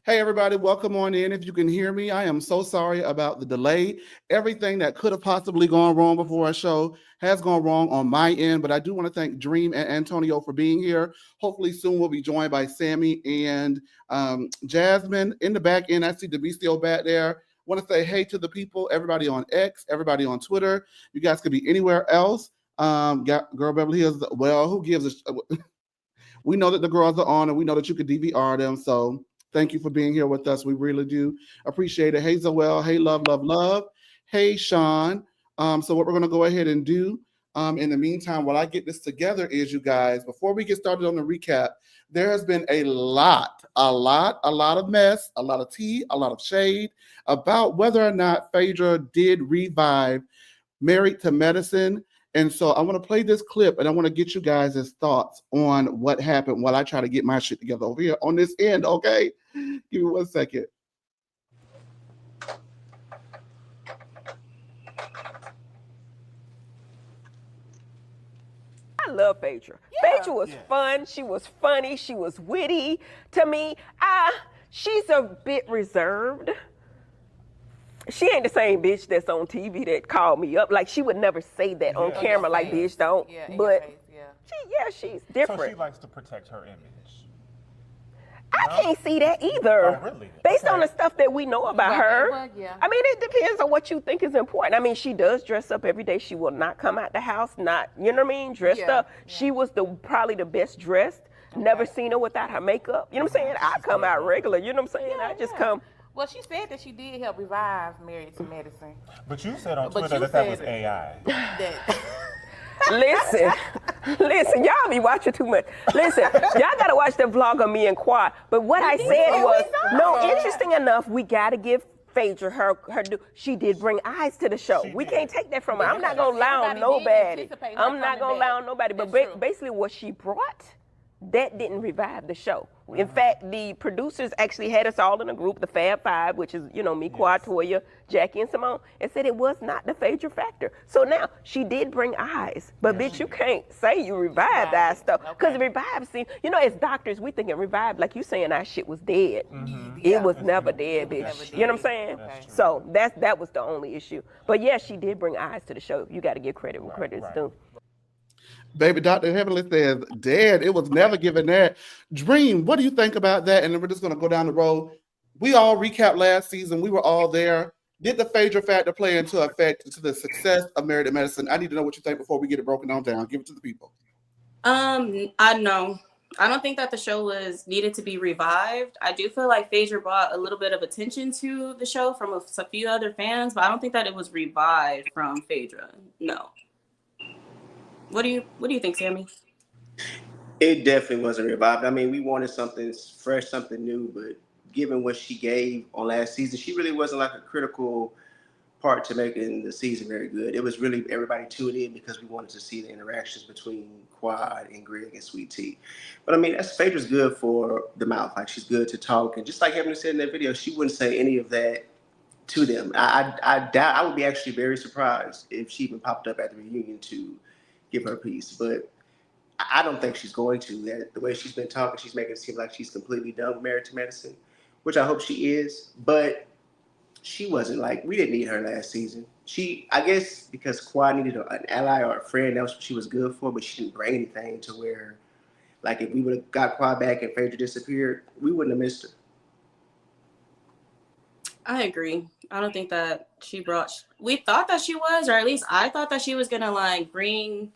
Hey, everybody, welcome on in. If you can hear me, I am so sorry about the delay. Everything that could have possibly gone wrong before our show has gone wrong on my end, but I do want to thank Dream and Antonio for being here. Hopefully, soon we'll be joined by Sammy and Jasmine. In the back end, I see the still back there. Want to say hey to the people, everybody on X, everybody on Twitter. You guys could be anywhere else. Got Girl Beverly Hills. Well, who gives a we know that the girls are on and we know that you could DVR them. So thank you for being here with us. We really do appreciate it. Hey, Zoel. Hey, love, love, love. Hey, Sean. So what we're going to go ahead and do in the meantime, while I get this together is, you guys, before we get started on the recap, there has been a lot of mess, a lot of tea, a lot of shade about whether or not Phaedra did revive Married to Medicine. And so I want to play this clip and I want to get you guys' thoughts on what happened while I try to get my shit together over here on this end, okay? Give me 1 second. I love Phaedra. Phaedra was fun. She was funny. She was witty. To me, she's a bit reserved. She ain't the same bitch that's on TV that called me up. Like, she would never say that on camera like bitch don't. But she's different. So she likes to protect her image. I can't see that either. Oh, really? Based on the stuff that we know about her. Well, I mean, it depends on what you think is important. I mean, she does dress up every day. She will not come out the house, not, you know what I mean, dressed up. She was probably the best dressed. Never seen her without her makeup. You know what I'm saying? I come out regular, you know what I'm saying? I just come. Well, she said that she did help revive Married to Medicine. But you said on Twitter that was AI. Listen, y'all be watching too much. Listen, y'all gotta watch the vlog of me and Quad. But what I said was, interesting enough, we gotta give Phaedra her due. She did bring eyes to the show. We can't take that from her. I'm not gonna lie on nobody. I'm not gonna lie on nobody. But basically what she brought, that didn't revive the show. In fact, the producers actually had us all in a group, the Fab Five, which is, you know, me, Quad, Toya, Jackie, and Simone, and said it was not the Phaedra factor. So now, she did bring eyes, but bitch, you can't say you revived that stuff. Because revive, see, you know, as doctors, we thinking revive, like you saying our shit was dead. It was never dead, bitch. You know what I'm saying? So that was the only issue. But yeah, she did bring eyes to the show. You got to give credit where credit is due. Baby, Dr. Heavenly says, dead. It was never given that. Dream, what do you think about that? And then we're just going to go down the road. We all recapped last season. We were all there. Did the Phaedra factor play into effect to the success of Married to Medicine? I need to know what you think before we get it broken down. Give it to the people. I know. I don't think that the show was needed to be revived. I do feel like Phaedra brought a little bit of attention to the show from a few other fans, but I don't think that it was revived from Phaedra. No. What do you think, Sammy? It definitely wasn't revived. I mean, we wanted something fresh, something new, but given what she gave on last season, she really wasn't like a critical part to making the season very good. It was really everybody tuned in because we wanted to see the interactions between Quad and Greg and Sweet Tea. But I mean, Phaedra's good for the mouth. Like, she's good to talk. And just like Heavenly said in that video, she wouldn't say any of that to them. I doubt, I would be actually very surprised if she even popped up at the reunion to give her a piece, but I don't think she's going to. The way she's been talking, she's making it seem like she's completely done with Married to Medicine, which I hope she is, but she wasn't. Like, we didn't need her last season. I guess because Quad needed an ally or a friend, that's what she was good for, but she didn't bring anything to where, like, if we would have got Quad back and Phaedra disappeared, we wouldn't have missed her. I agree. I don't think that we thought that she was, or at least I thought that she was gonna like bring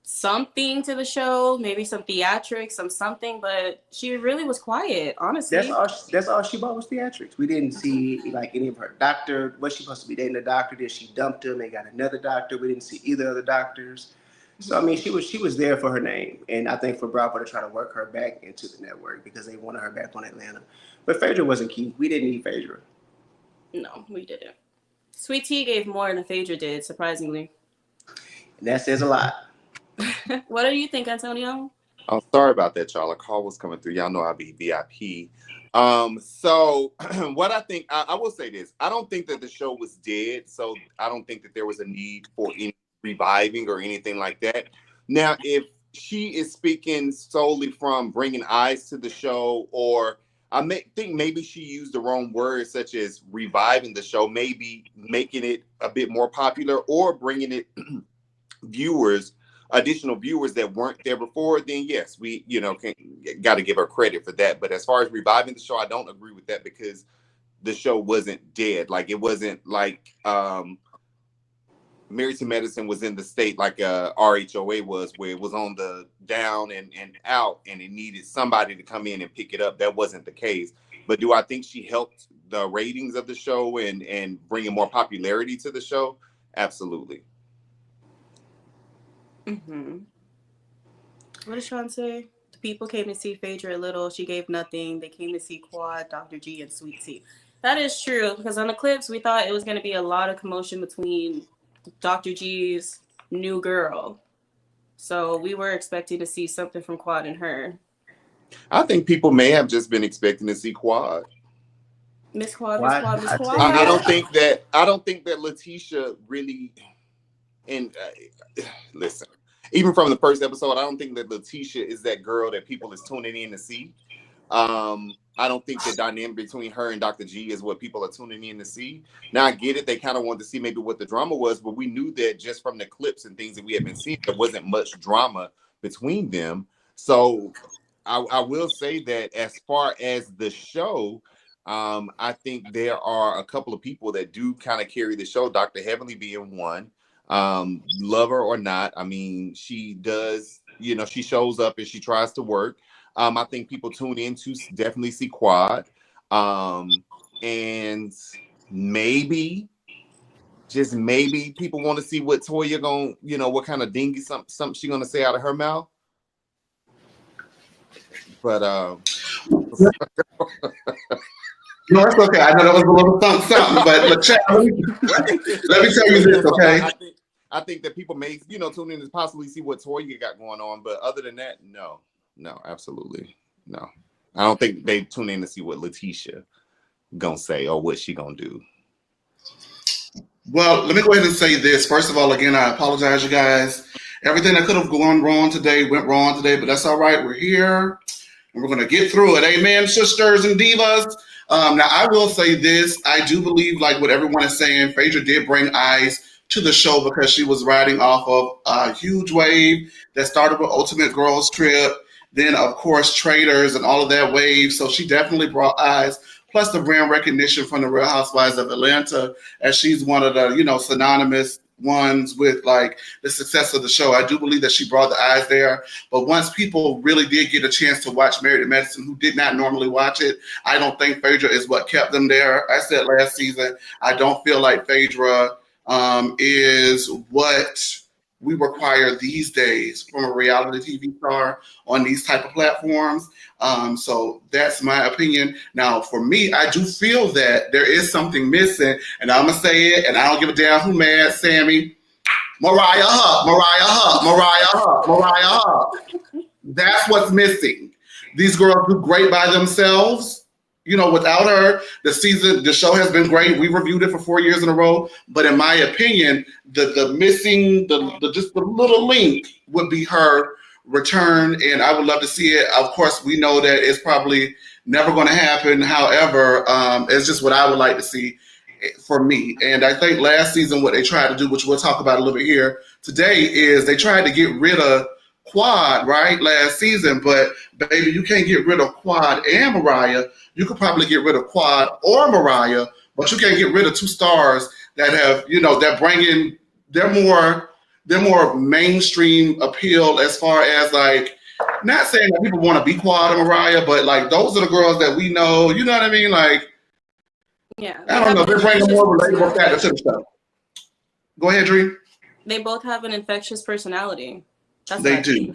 something to the show, maybe some theatrics, something, but she really was quiet, honestly. That's all she bought was theatrics. We didn't see like any of her doctor. Was she supposed to be dating a doctor? Did she dumped him and got another doctor? We didn't see either of the doctors. So I mean, she was there for her name, and I think for Bravo to try to work her back into the network because they wanted her back on Atlanta. But Phaedra wasn't key. We didn't need Phaedra. No, we didn't. Sweet Tea gave more than Phaedra did, surprisingly. And that says a lot. What do you think, Antonio? Oh, sorry about that, y'all. A call was coming through. Y'all know I'll be VIP. So what I think, I will say this. I don't think that the show was dead. So I don't think that there was a need for any reviving or anything like that. Now, if she is speaking solely from bringing eyes to the show or think maybe she used the wrong words, such as reviving the show, maybe making it a bit more popular or bringing it additional viewers that weren't there before. Then yes, we got to give her credit for that. But as far as reviving the show, I don't agree with that because the show wasn't dead. Like it wasn't like Married to Medicine was in the state like RHOA was, where it was on the down and out, and it needed somebody to come in and pick it up. That wasn't the case. But do I think she helped the ratings of the show and bringing more popularity to the show? Absolutely. Mm-hmm. What did Sean say? The people came to see Phaedra a little. She gave nothing. They came to see Quad, Dr. G, and Sweet Tea. That is true, because on the clips, we thought it was going to be a lot of commotion between Dr. G's new girl. So we were expecting to see something from Quad and her. I think people may have just been expecting to see Quad. Miss Quad, Miss Quad, Miss Quad. I don't think that Letitia really, and listen, even from the first episode, I don't think that Letitia is that girl that people is tuning in to see. I don't think the dynamic between her and Dr. G is what people are tuning in to see. Now, I get it. They kind of wanted to see maybe what the drama was, but we knew that just from the clips and things that we had been seeing, there wasn't much drama between them. So I will say that as far as the show, I think there are a couple of people that do kind of carry the show, Dr. Heavenly being one. Love her or not, I mean, she does, she shows up and she tries to work. I think people tune in to definitely see Quad. And maybe, just maybe, people want to see what Toya gonna, what kind of dingy something she gonna say out of her mouth. But no, it's okay. I know that was a little something, but let me tell you this, okay? I think that people may, tune in to possibly see what Toya got going on, but other than that, no, absolutely no. I don't think they tune in to see what Letitia gonna say or what she gonna do. Well, let me go ahead and say this. First of all, again, I apologize, you guys. Everything that could have gone wrong today went wrong today, but that's all right. We're here, and we're going to get through it. Amen, sisters and divas. Now, I will say this. I do believe, like what everyone is saying, Phaedra did bring eyes to the show because she was riding off of a huge wave that started with Ultimate Girls Trip, then, of course, Traders and all of that wave. So she definitely brought eyes, plus the brand recognition from the Real Housewives of Atlanta, as she's one of the, synonymous ones with like the success of the show. I do believe that she brought the eyes there. But once people really did get a chance to watch Married to Medicine, who did not normally watch it, I don't think Phaedra is what kept them there. I said last season, I don't feel like Phaedra is what we require these days from a reality TV star on these type of platforms. So that's my opinion. Now, for me, I do feel that there is something missing, and I'm gonna say it, and I don't give a damn who mad, Sammy. Mariah Huff. That's what's missing. These girls do great by themselves. Without her, the show has been great. We reviewed it for 4 years in a row. But in my opinion, the missing, just the little link would be her return. And I would love to see it. Of course, we know that it's probably never going to happen. However, it's just what I would like to see for me. And I think last season, what they tried to do, which we'll talk about a little bit here today, is they tried to get rid of Quad, right, last season. But baby, you can't get rid of Quad and Mariah. You could probably get rid of Quad or Mariah, but you can't get rid of two stars that have, that bring in, they're more mainstream appeal as far as like, not saying that people want to be Quad or Mariah, but like those are the girls that we know, you know what I mean? Like, yeah, I don't know, they're bringing more relatable factor to the show. Go ahead, Dream. They both have an infectious personality. They do.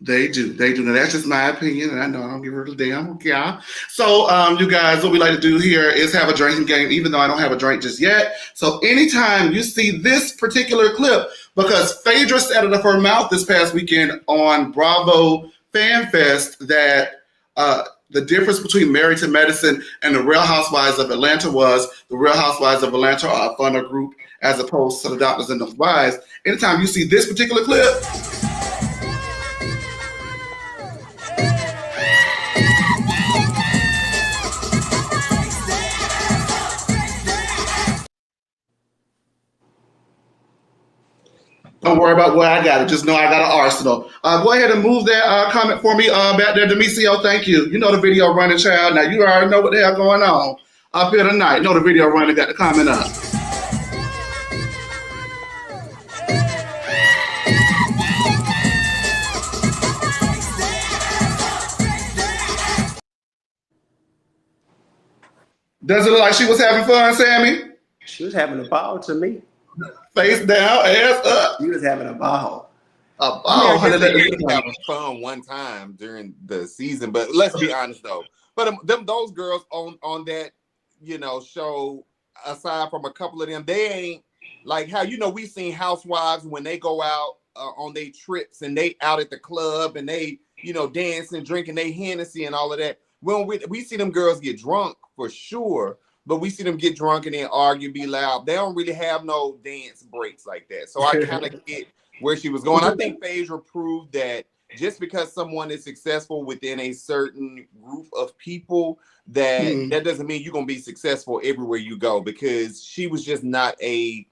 Now, that's just my opinion, and I know I don't give her a damn. Okay. So, you guys, what we like to do here is have a drinking game, even though I don't have a drink just yet. So, anytime you see this particular clip, because Phaedra said it of her mouth this past weekend on Bravo Fan Fest that the difference between Married to Medicine and the Real Housewives of Atlanta was the Real Housewives of Atlanta are a funner group as opposed to the Doctors and the Wives. Anytime you see this particular clip, Don't worry about where I got it. Just know I got an arsenal. Go ahead and move that comment for me back there, Demisio. Thank you. You know the video running, child. Now you already know what the hell going on up here tonight. Know the video running. Got the comment up. Does it look like she was having fun, Sammy? She was having a ball to me. Face down, ass up. She was having a ball. A ball. I mean, I guess they did have fun one time during the season, but let's be honest though. But those girls on that, you know, show, aside from a couple of them, they ain't like how, you know, we seen housewives when they go out on their trips and they out at the club and they, you know, dancing, drinking they Hennessy and all of that. When we see them girls get drunk for sure, but we see them get drunk and then argue, be loud. They don't really have no dance breaks like that. So I kind of get where she was going. I think Phaedra proved that just because someone is successful within a certain group of people, that doesn't mean you're gonna be successful everywhere you go, because she was just not a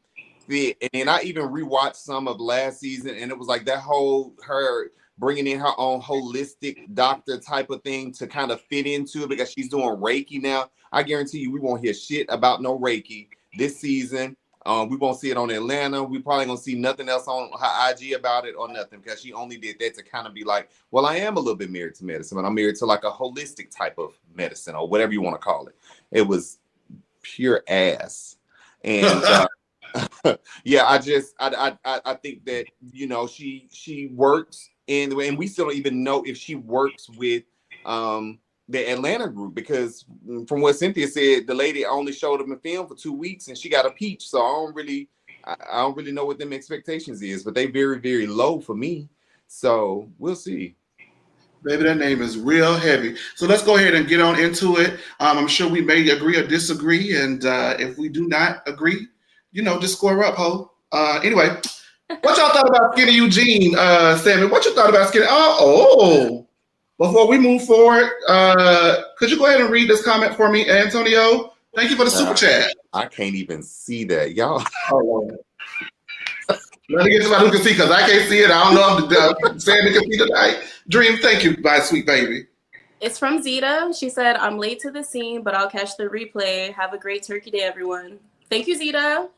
fit. And then I even rewatched some of last season, and it was like that whole her bringing in her own holistic doctor type of thing to kind of fit into it, because she's doing Reiki now. I guarantee you we won't hear shit about no Reiki this season. We won't see it on Atlanta. We probably gonna see nothing else on her IG about it or nothing, because she only did that to kind of be like, well, I am a little bit married to medicine, but I'm married to like a holistic type of medicine or whatever you want to call it. It was pure ass. And yeah, I think that, you know, she works and we still don't even know if she works with the Atlanta group, because from what Cynthia said, the lady only showed them a film for 2 weeks and she got a peach. So I don't really know what them expectations is, but they very, very low for me. So we'll see. Baby, that name is real heavy. So let's go ahead and get on into it. I'm sure we may agree or disagree. And if we do not agree, you know, just square up, ho. Anyway, what y'all thought about Skinny Eugene, Sammy? What you thought about Skinny? Oh. Before we move forward, could you go ahead and read this comment for me, Antonio? Thank you for the super chat. I can't even see that, y'all. Oh, let me get somebody who can see, because I can't see it. I don't know if Sammy can see tonight. Dream, thank you, my sweet baby. It's from Zeta. She said, I'm late to the scene, but I'll catch the replay. Have a great turkey day, everyone. Thank you, Zeta.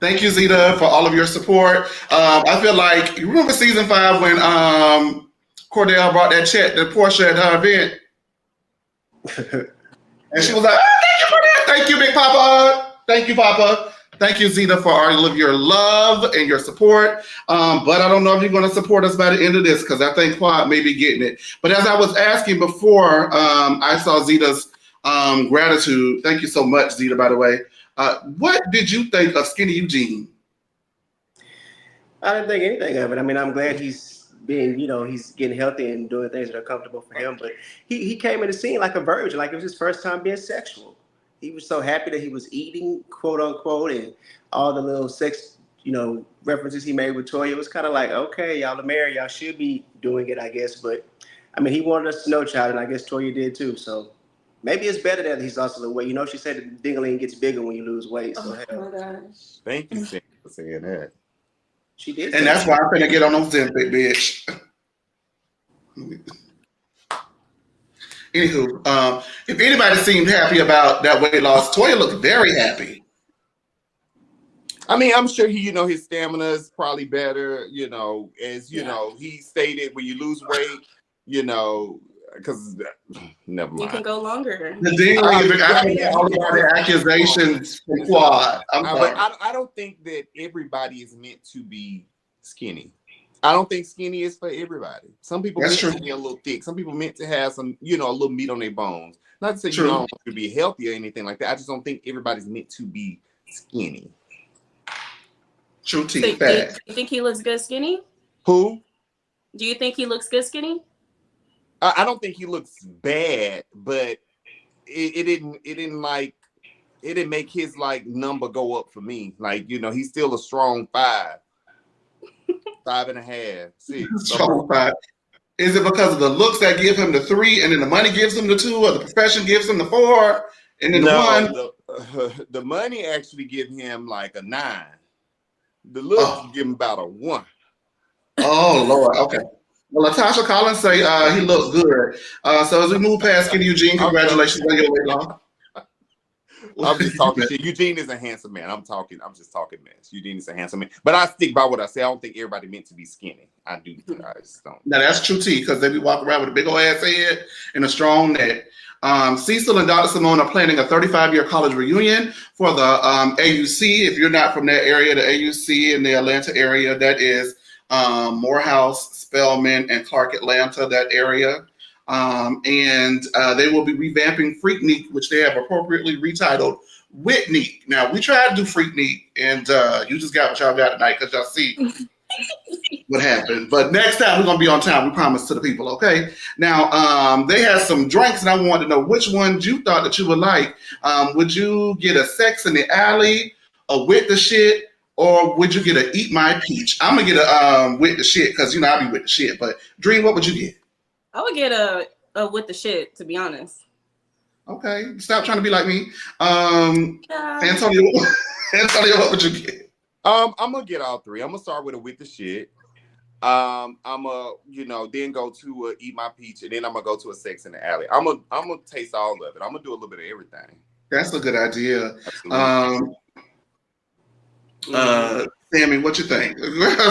Thank you, Zeta, for all of your support. I feel like, you remember season 5 when Cordell brought that check to Portia at her event? And she was like, oh, thank you for that. Thank you, Big Papa. Thank you, Papa. Thank you, Zeta, for all of your love and your support. But I don't know if you're going to support us by the end of this, because I think Quad may be getting it. But as I was asking before, I saw Zeta's gratitude. Thank you so much, Zeta, by the way. What did you think of Skinny Eugene? I didn't think anything of it. I mean, I'm glad he's being, you know, he's getting healthy and doing things that are comfortable for him. But he came in the scene like a virgin, like it was his first time being sexual. He was so happy that he was eating, quote unquote, and all the little sex, you know, references he made with Toya. It was kind of like, okay, y'all are married, y'all should be doing it, I guess. But I mean, he wanted us to know, child, and I guess Toya did too. So maybe it's better that he's lost a little weight. You know, she said the ding-a-ling gets bigger when you lose weight. So Oh my gosh. Thank you, Sam, for saying that. She did. And that's why I'm finna get on those Ozempic, bitch. Anywho, if anybody seemed happy about that weight loss, Toya looked very happy. I mean, I'm sure he, you know, his stamina is probably better, you know, as you know, he stated when you lose weight, you know, because never mind. You can go longer. The thing all of the accusations from Quad. I don't think that everybody is meant to be skinny. I don't think skinny is for everybody. Some people meant to be a little thick. Some people meant to have some, you know, a little meat on their bones. Not to say you don't want to be healthy or anything like that. I just don't think everybody's meant to be skinny. True tea. So, do you think he looks good skinny? Who? Do you think he looks good skinny? I don't think he looks bad, but it didn't make his like number go up for me. Like, you know, he's still a strong 5. 5.5, 6. Strong 5. Is it because of the looks that give him the 3, and then the money gives him the 2, or the profession gives him the 4, and then the 1? The money actually give him like a 9. The looks give him about a 1. Oh Lord. Okay. Well, Latasha Collins say he looks good. So as we move past Kenny Eugene, congratulations on your weight loss. I'm just talking shit. Eugene is a handsome man. I'm just talking mess. Eugene is a handsome man. But I stick by what I say. I don't think everybody meant to be skinny. I just don't. Now that's true tea, because they be walking around with a big old ass head and a strong neck. Cecil and Dr. Simone are planning a 35-year college reunion for the AUC. If you're not from that area, the AUC in the Atlanta area, that is Morehouse, Spelman, and Clark Atlanta, that area. And they will be revamping Freaknik, which they have appropriately retitled Whitney. Now, we tried to do Freaknik, and you just got what y'all got tonight, because y'all see what happened. But next time, we're going to be on time, we promise to the people, okay? Now, they had some drinks, and I wanted to know which ones you thought that you would like. Would you get a Sex in the Alley, a With the Shit, or would you get a Eat My Peach? I'm going to get a With the Shit, because, you know, I be with the shit. But, Dream, what would you get? I would get a With the Shit, to be honest. Okay, stop trying to be like me. Antonio, what would you get? I'm gonna get all 3. I'm gonna start with a With the Shit. I'm gonna, then go to Eat My Peach, and then I'm gonna go to a Sex in the Alley. I'm gonna taste all of it. I'm gonna do a little bit of everything. That's a good idea. Absolutely. Sammy, what you think?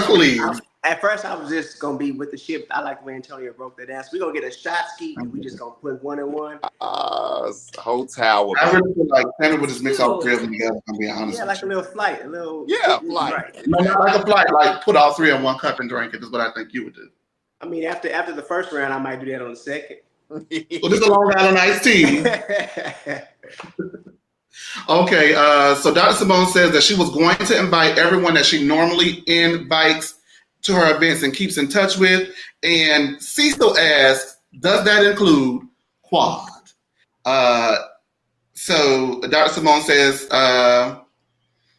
Please. At first, I was just gonna be with the ship. I like the way Antonio broke that down. So we're gonna get a shot ski, and we just gonna put 1 and 1. Whole tower. I really feel like Sammy would just mix all 3 of them together. I'm being honest. Yeah, like a little flight, flight. Right. No, not like a flight. Like put all 3 in one cup and drink it. Is what I think you would do. I mean, after the first round, I might do that on the second. Well, this is a Long Island iced tea. Okay, so Dr. Simone says that she was going to invite everyone that she normally invites to her events and keeps in touch with. And Cecil asks, does that include Quad? So Dr. Simone says,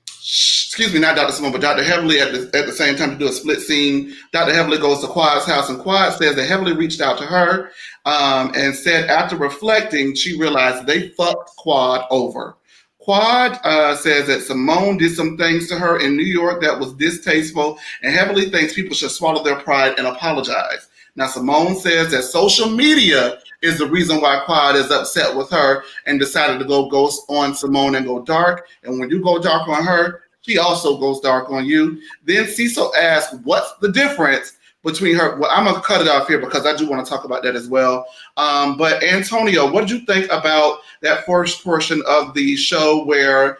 excuse me, not Dr. Simone, but Dr. Heavenly at the same time to do a split scene. Dr. Heavenly goes to Quad's house, and Quad says that Heavenly reached out to her and said after reflecting, she realized they fucked Quad over. Quad says that Simone did some things to her in New York that was distasteful, and Heavenly thinks people should swallow their pride and apologize. Now, Simone says that social media is the reason why Quad is upset with her and decided to go ghost on Simone and go dark. And when you go dark on her, she also goes dark on you. Then Cecil asks, what's the difference between her? Well, I'm going to cut it off here because I do want to talk about that as well. But Antonio, what did you think about that first portion of the show where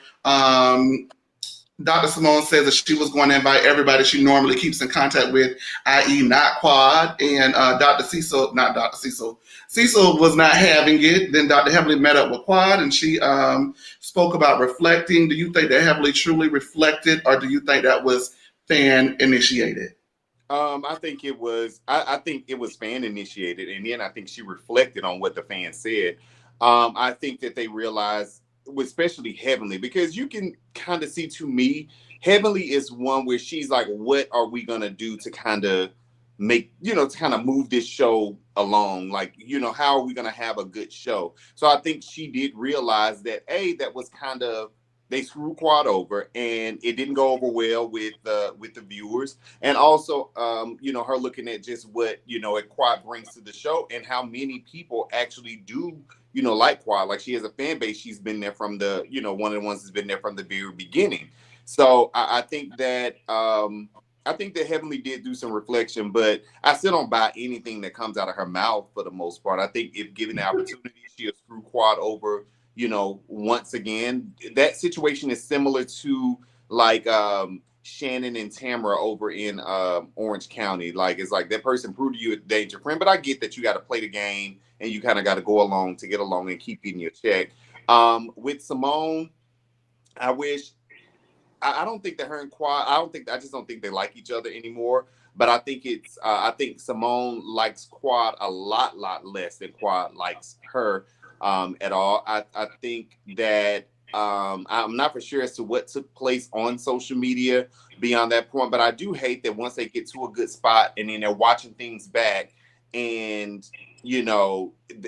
Dr. Simone says that she was going to invite everybody she normally keeps in contact with, i.e. not Quad, and Cecil was not having it. Then Dr. Heavenly met up with Quad, and she spoke about reflecting. Do you think that Heavenly truly reflected, or do you think that was fan initiated? I think it was. I think it was fan initiated, and then I think she reflected on what the fans said. I think that they realized, especially Heavenly, because you can kind of see, to me, Heavenly is one where she's like, what are we gonna do to kind of make, to kind of move this show along? Like, how are we gonna have a good show? So I think she did realize that that was kind of, they screwed Quad over, and it didn't go over well with the viewers. And also, her looking at just what, Quad brings to the show and how many people actually do, like Quad. Like, she has a fan base. She's been there from the, one of the ones that's been there from the very beginning. So I think that Heavenly did do some reflection, but I still don't buy anything that comes out of her mouth for the most part. I think if given the opportunity, she'll screw Quad over, once again. That situation is similar to like Shannon and Tamara over in Orange County. Like, it's like that person proved to you a danger friend, but I get that you got to play the game and you kind of got to go along to get along and keep getting your check. With Simone, I don't think that her and Quad, I just don't think they like each other anymore. But I think I think Simone likes Quad a lot less than Quad likes her at all. I think that I'm not for sure as to what took place on social media beyond that point, but I do hate that once they get to a good spot and then they're watching things back, and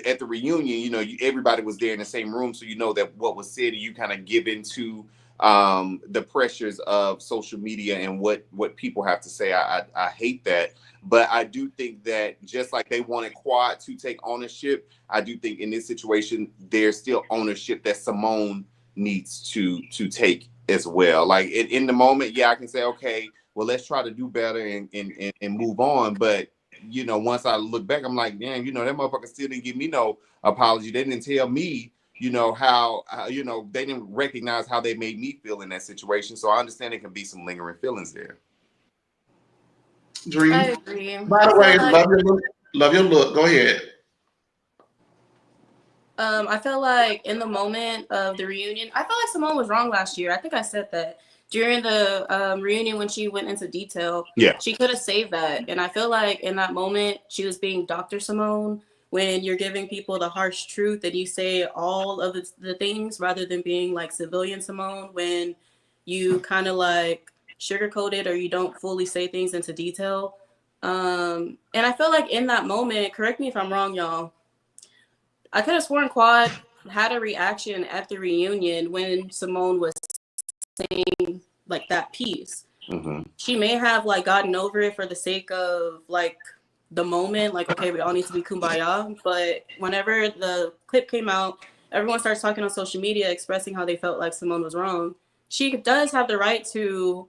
at the reunion, everybody was there in the same room, so that what was said, you kind of give into the pressures of social media and what people have to say. I hate that. But I do think that just like they wanted Quad to take ownership, I do think in this situation, there's still ownership that Simone needs to take as well. Like in the moment, yeah, I can say, okay, well, let's try to do better and move on. But, you know, once I look back, I'm like, damn, you know, that motherfucker still didn't give me no apology. They didn't tell me, you know, how you know, they didn't recognize how they made me feel in that situation. So I understand there can be some lingering feelings there. Dream. I agree. By the way, love your look. Go ahead. I feel like in the moment of the reunion, I felt like Simone was wrong last year. I think I said that during the reunion when she went into detail. Yeah. She could have saved that. And I feel like in that moment, she was being Dr. Simone when you're giving people the harsh truth and you say all of the things rather than being like civilian Simone when you kind of like sugarcoat it or you don't fully say things into detail. And I feel like in that moment, correct me if I'm wrong, y'all, I could have sworn Quad had a reaction at the reunion when Simone was saying like that piece. Mm-hmm. She may have like gotten over it for the sake of like the moment, like, okay, we all need to be kumbaya. But whenever the clip came out, everyone starts talking on social media, expressing how they felt like Simone was wrong. She does have the right to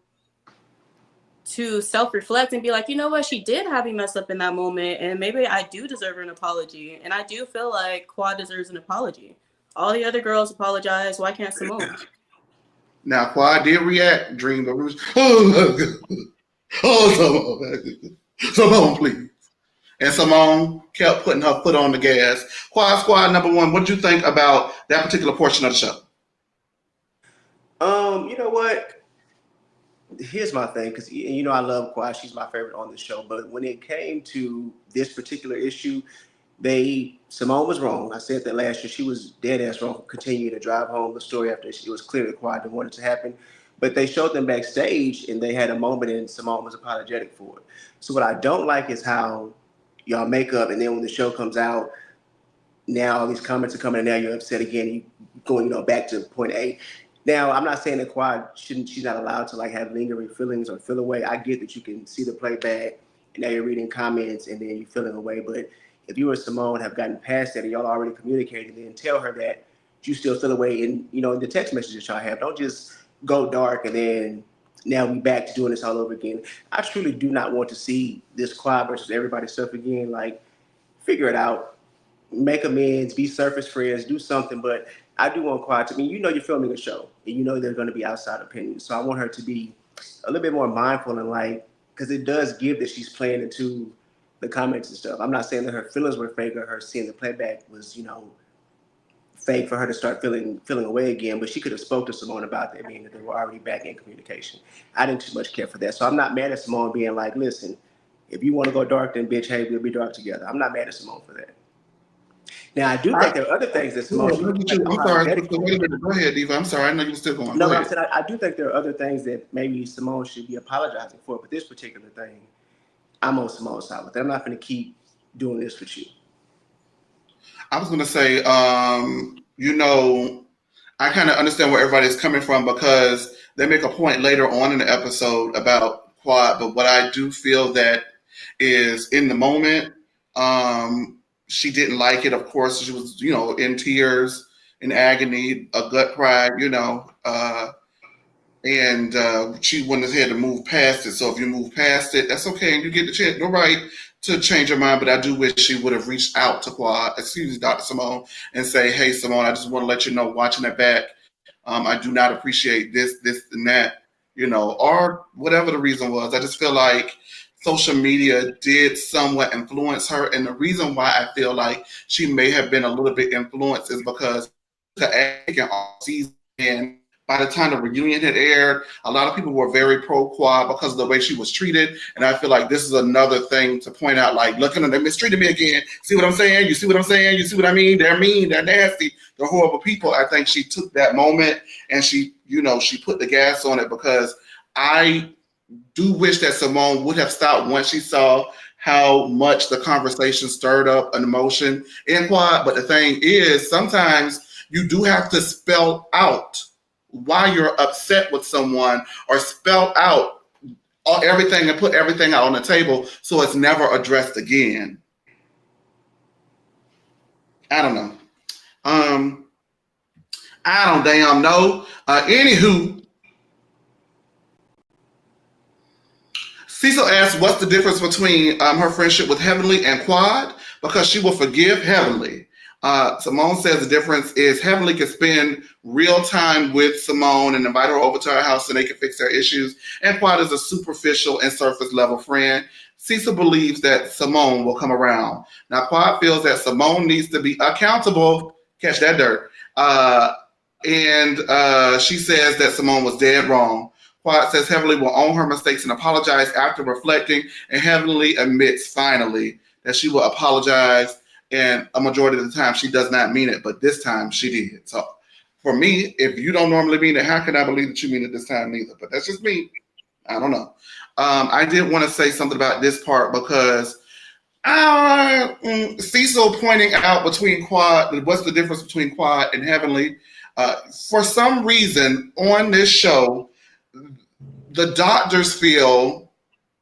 self-reflect and be like, you know what, she did have me messed up in that moment, and maybe I do deserve an apology. And I do feel like Quad deserves an apology. All the other girls apologize. Why can't Simone? Now, Quad did react, Dream, but it was, Simone, please. And Simone kept putting her foot on the gas. Quad Squad number one, what did you think about that particular portion of the show? You know what? Here's my thing, because you know I love Quad. She's my favorite on the show. But when it came to this particular issue, Simone was wrong. I said that last year. She was dead ass wrong for continuing to drive home the story after it was clear that Quad didn't want it to happen. But they showed them backstage and they had a moment and Simone was apologetic for it. So what I don't like is how y'all make up and then when the show comes out, now all these comments are coming and now you're upset again. You going, back to point A. Now, I'm not saying that Quad she's not allowed to like have lingering feelings or feel away. I get that you can see the playback and now you're reading comments and then you're feeling away. But if you or Simone have gotten past that and y'all already communicated, then tell her that you still feel away in, in the text messages y'all have. Don't just go dark and then now we back to doing this all over again. I truly do not want to see this Quad versus everybody stuff again. Like, figure it out, make amends, be surface friends, do something. But I do want Quad to, you're filming a show and there's going to be outside opinions. So I want her to be a little bit more mindful and like, because it does give that she's playing into the comments and stuff. I'm not saying that her feelings were fake or her seeing the playback was, fake for her to start feeling away again, but she could have spoke to Simone about that, being that they were already back in communication. I didn't too much care for that. So I'm not mad at Simone being like, listen, if you want to go dark, then bitch, hey, we'll be dark together. I'm not mad at Simone for that. Now, I do think there are other things that Simone I'm sorry. Wait a minute. Go ahead, Diva. I'm sorry. I know you're still going. No, I'm saying I do think there are other things that maybe Simone should be apologizing for, but this particular thing, I'm on Simone's side with that. I'm not going to keep doing this with you. I was going to say, I kind of understand where everybody's coming from because they make a point later on in the episode about Quad, but what I do feel that is in the moment, she didn't like it. Of course, she was, in tears, in agony, a gut cry, and she went ahead to move past it. So if you move past it, that's okay, and you get the chance, no right to change your mind. But I do wish she would have reached out to Dr. Simone, and say, "Hey, Simone, I just want to let you know, watching it back, I do not appreciate this, and that, or whatever the reason was. I just feel like social media did somewhat influence her. And the reason why I feel like she may have been a little bit influenced is because the all season, and by the time the reunion had aired, a lot of people were very pro-Quad because of the way she was treated. And I feel like this is another thing to point out, like, look, they mistreated me again. See what I'm saying? You see what I'm saying? You see what I mean? They're mean, they're nasty, they're horrible people. I think she took that moment and she put the gas on it, because I do wish that Simone would have stopped once she saw how much the conversation stirred up an emotion in Quad. But the thing is, sometimes you do have to spell out why you're upset with someone or spell out everything and put everything out on the table so it's never addressed again. I don't know. I don't damn know. Anywho, Cecil asked what's the difference between her friendship with Heavenly and Quad, because she will forgive Heavenly. Simone says the difference is Heavenly can spend real time with Simone and invite her over to her house so they can fix their issues. And Quad is a superficial and surface level friend. Cecil believes that Simone will come around. Now, Quad feels that Simone needs to be accountable. Catch that dirt. And she says that Simone was dead wrong. Quad says Heavenly will own her mistakes and apologize after reflecting. And Heavenly admits finally that she will apologize. And a majority of the time, she does not mean it, but this time she did. So for me, if you don't normally mean it, how can I believe that you mean it this time neither? But that's just me. I don't know. I did want to say something about this part because Cecil pointing out between Quad, what's the difference between Quad and Heavenly? For some reason on this show, the doctors feel,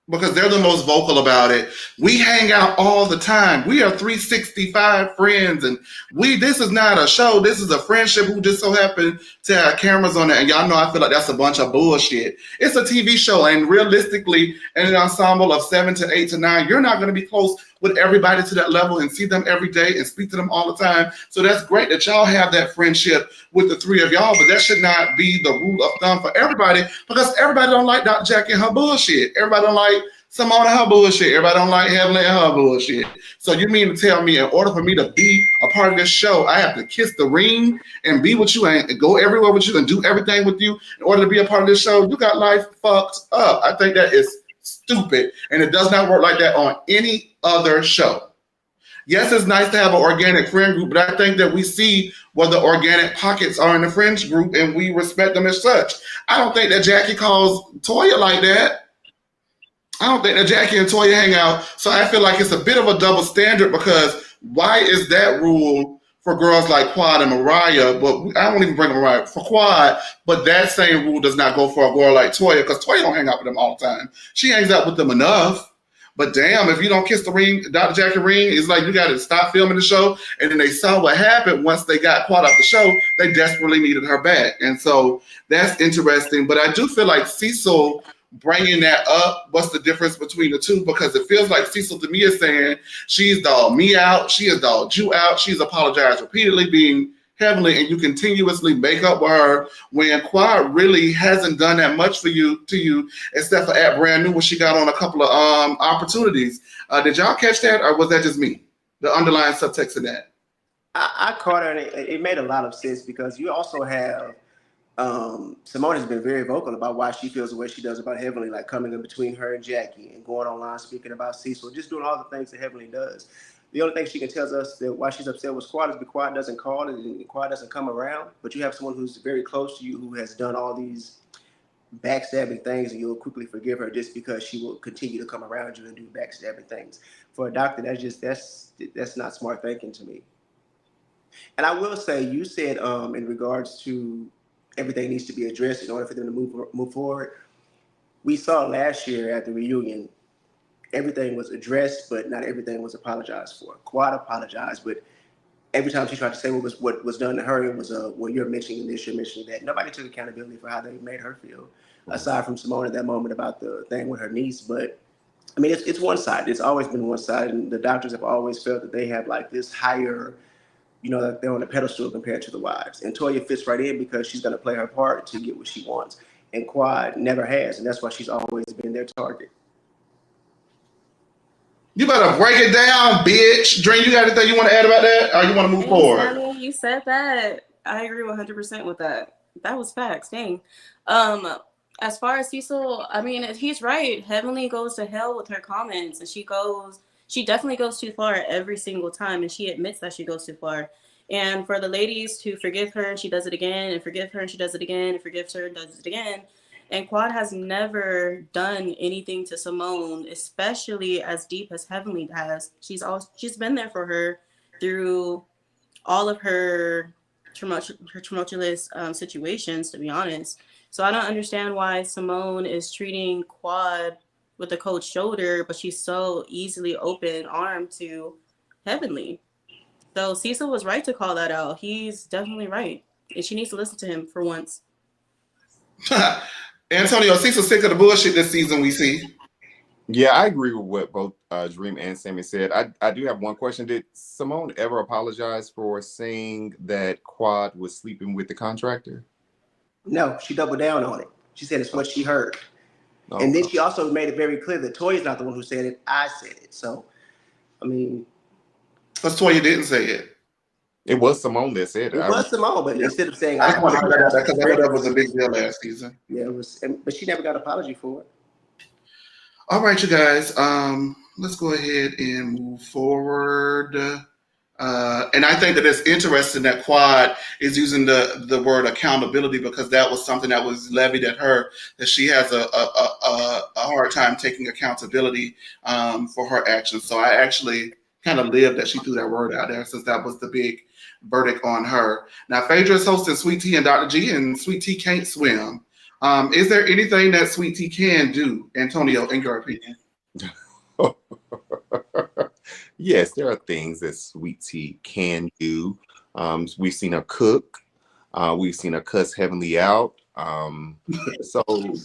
because they're the most vocal about it, we hang out all the time. We are 365 friends, and this is not a show. This is a friendship who just so happened to have cameras on it. And y'all know I feel like that's a bunch of bullshit. It's a TV show, and realistically, in an ensemble of 7 to 8 to 9, you're not going to be close with everybody to that level and see them every day and speak to them all the time. So that's great that y'all have that friendship with the three of y'all, but that should not be the rule of thumb for everybody, because everybody don't like Dr. Jackie and her bullshit. Everybody don't like Simone and her bullshit. Everybody don't like Heavenly and her bullshit. So you mean to tell me in order for me to be a part of this show, I have to kiss the ring and be with you and go everywhere with you and do everything with you in order to be a part of this show? You got life fucked up. I think that is stupid, and it does not work like that on any other show. Yes, it's nice to have an organic friend group, but I think that we see where the organic pockets are in the friends group and we respect them as such. I don't think that Jackie calls Toya like that. I don't think that Jackie and Toya hang out. So I feel like it's a bit of a double standard, because why is that rule for girls like Quad and Mariah, but I won't even bring Mariah for Quad, but that same rule does not go for a girl like Toya, because Toya don't hang out with them all the time. She hangs out with them enough. But damn, if you don't kiss the ring, Dr. Jackie ring, it's like you got to stop filming the show. And then they saw what happened once they got Quad off the show. They desperately needed her back. And so that's interesting. But I do feel like Cecil bringing that up, what's the difference between the two? Because it feels like Cecil to me is saying she's dogged me out, she has dogged you out, she's apologized repeatedly, being Heavenly, and you continuously make up with her when Quad really hasn't done that much for you except for at Brand New when she got on a couple of opportunities. Did y'all catch that, or was that just me? The underlying subtext of that. I caught her, and it made a lot of sense, because you also have Simone has been very vocal about why she feels the way she does about Heavenly, like coming in between her and Jackie and going online speaking about Cecil, just doing all the things that Heavenly does. The only thing she can tell us that why she's upset with Quad is because Quad doesn't call and Quad doesn't come around. But you have someone who's very close to you who has done all these backstabbing things, and you'll quickly forgive her just because she will continue to come around you and do backstabbing things. For a doctor, that's not smart thinking to me. And I will say, you said in regards to everything needs to be addressed in order for them to move forward. We saw last year at the reunion, everything was addressed, but not everything was apologized for. Quad apologized, but every time she tried to say what was done to her, it was well, you're mentioning this, you're mentioning that. Nobody took accountability for how they made her feel, aside from Simone at that moment about the thing with her niece. But I mean, it's one side. It's always been one side, and the doctors have always felt that they have like this higher, that they're on a pedestal compared to the wives. And Toya fits right in because she's going to play her part to get what she wants. And Quad never has, and that's why she's always been their target. You better break it down, bitch. Dream, you got anything you want to add about that, or you want to move forward? Sammy, you said that. I agree 100% with that. That was facts. Dang. As far as Cecil, I mean, he's right. Heavenly goes to hell with her comments, and she definitely goes too far every single time, and she admits that she goes too far. And for the ladies to forgive her, and she does it again, and forgive her, and she does it again, and forgives her, and does it again. And Quad has never done anything to Simone, especially as deep as Heavenly has. She's been there for her through all of her tumultuous situations, to be honest. So I don't understand why Simone is treating Quad with a cold shoulder, but she's so easily open armed to Heavenly. So Cecil was right to call that out. He's definitely right. And she needs to listen to him for once. Antonio, Cecil sick of the bullshit this season we see. Yeah, I agree with what both Dream and Sammy said. I do have one question. Did Simone ever apologize for saying that Quad was sleeping with the contractor? No, she doubled down on it. She said it's what she heard. No. And then she also made it very clear that Toya's not the one who said it. I said it. So, I mean. Because Toya didn't say it. It was Simone that said it. It was Simone, but instead of saying I just want to highlight that because I know that was a big deal last season. Yeah, it was, but she never got an apology for it. All right, you guys. Let's go ahead and move forward. And I think that it's interesting that Quad is using the word accountability because that was something that was levied at her, that she has a hard time taking accountability for her actions. So I actually kind of lived that she threw that word out there since that was the big verdict on her. Now, Phaedra is hosting Sweet Tea and Dr. G, and Sweet Tea can't swim. Is there anything that Sweet Tea can do, Antonio, in your opinion? Yes, there are things that Sweet Tea can do. We've seen her cook. We've seen her cuss Heavenly out. So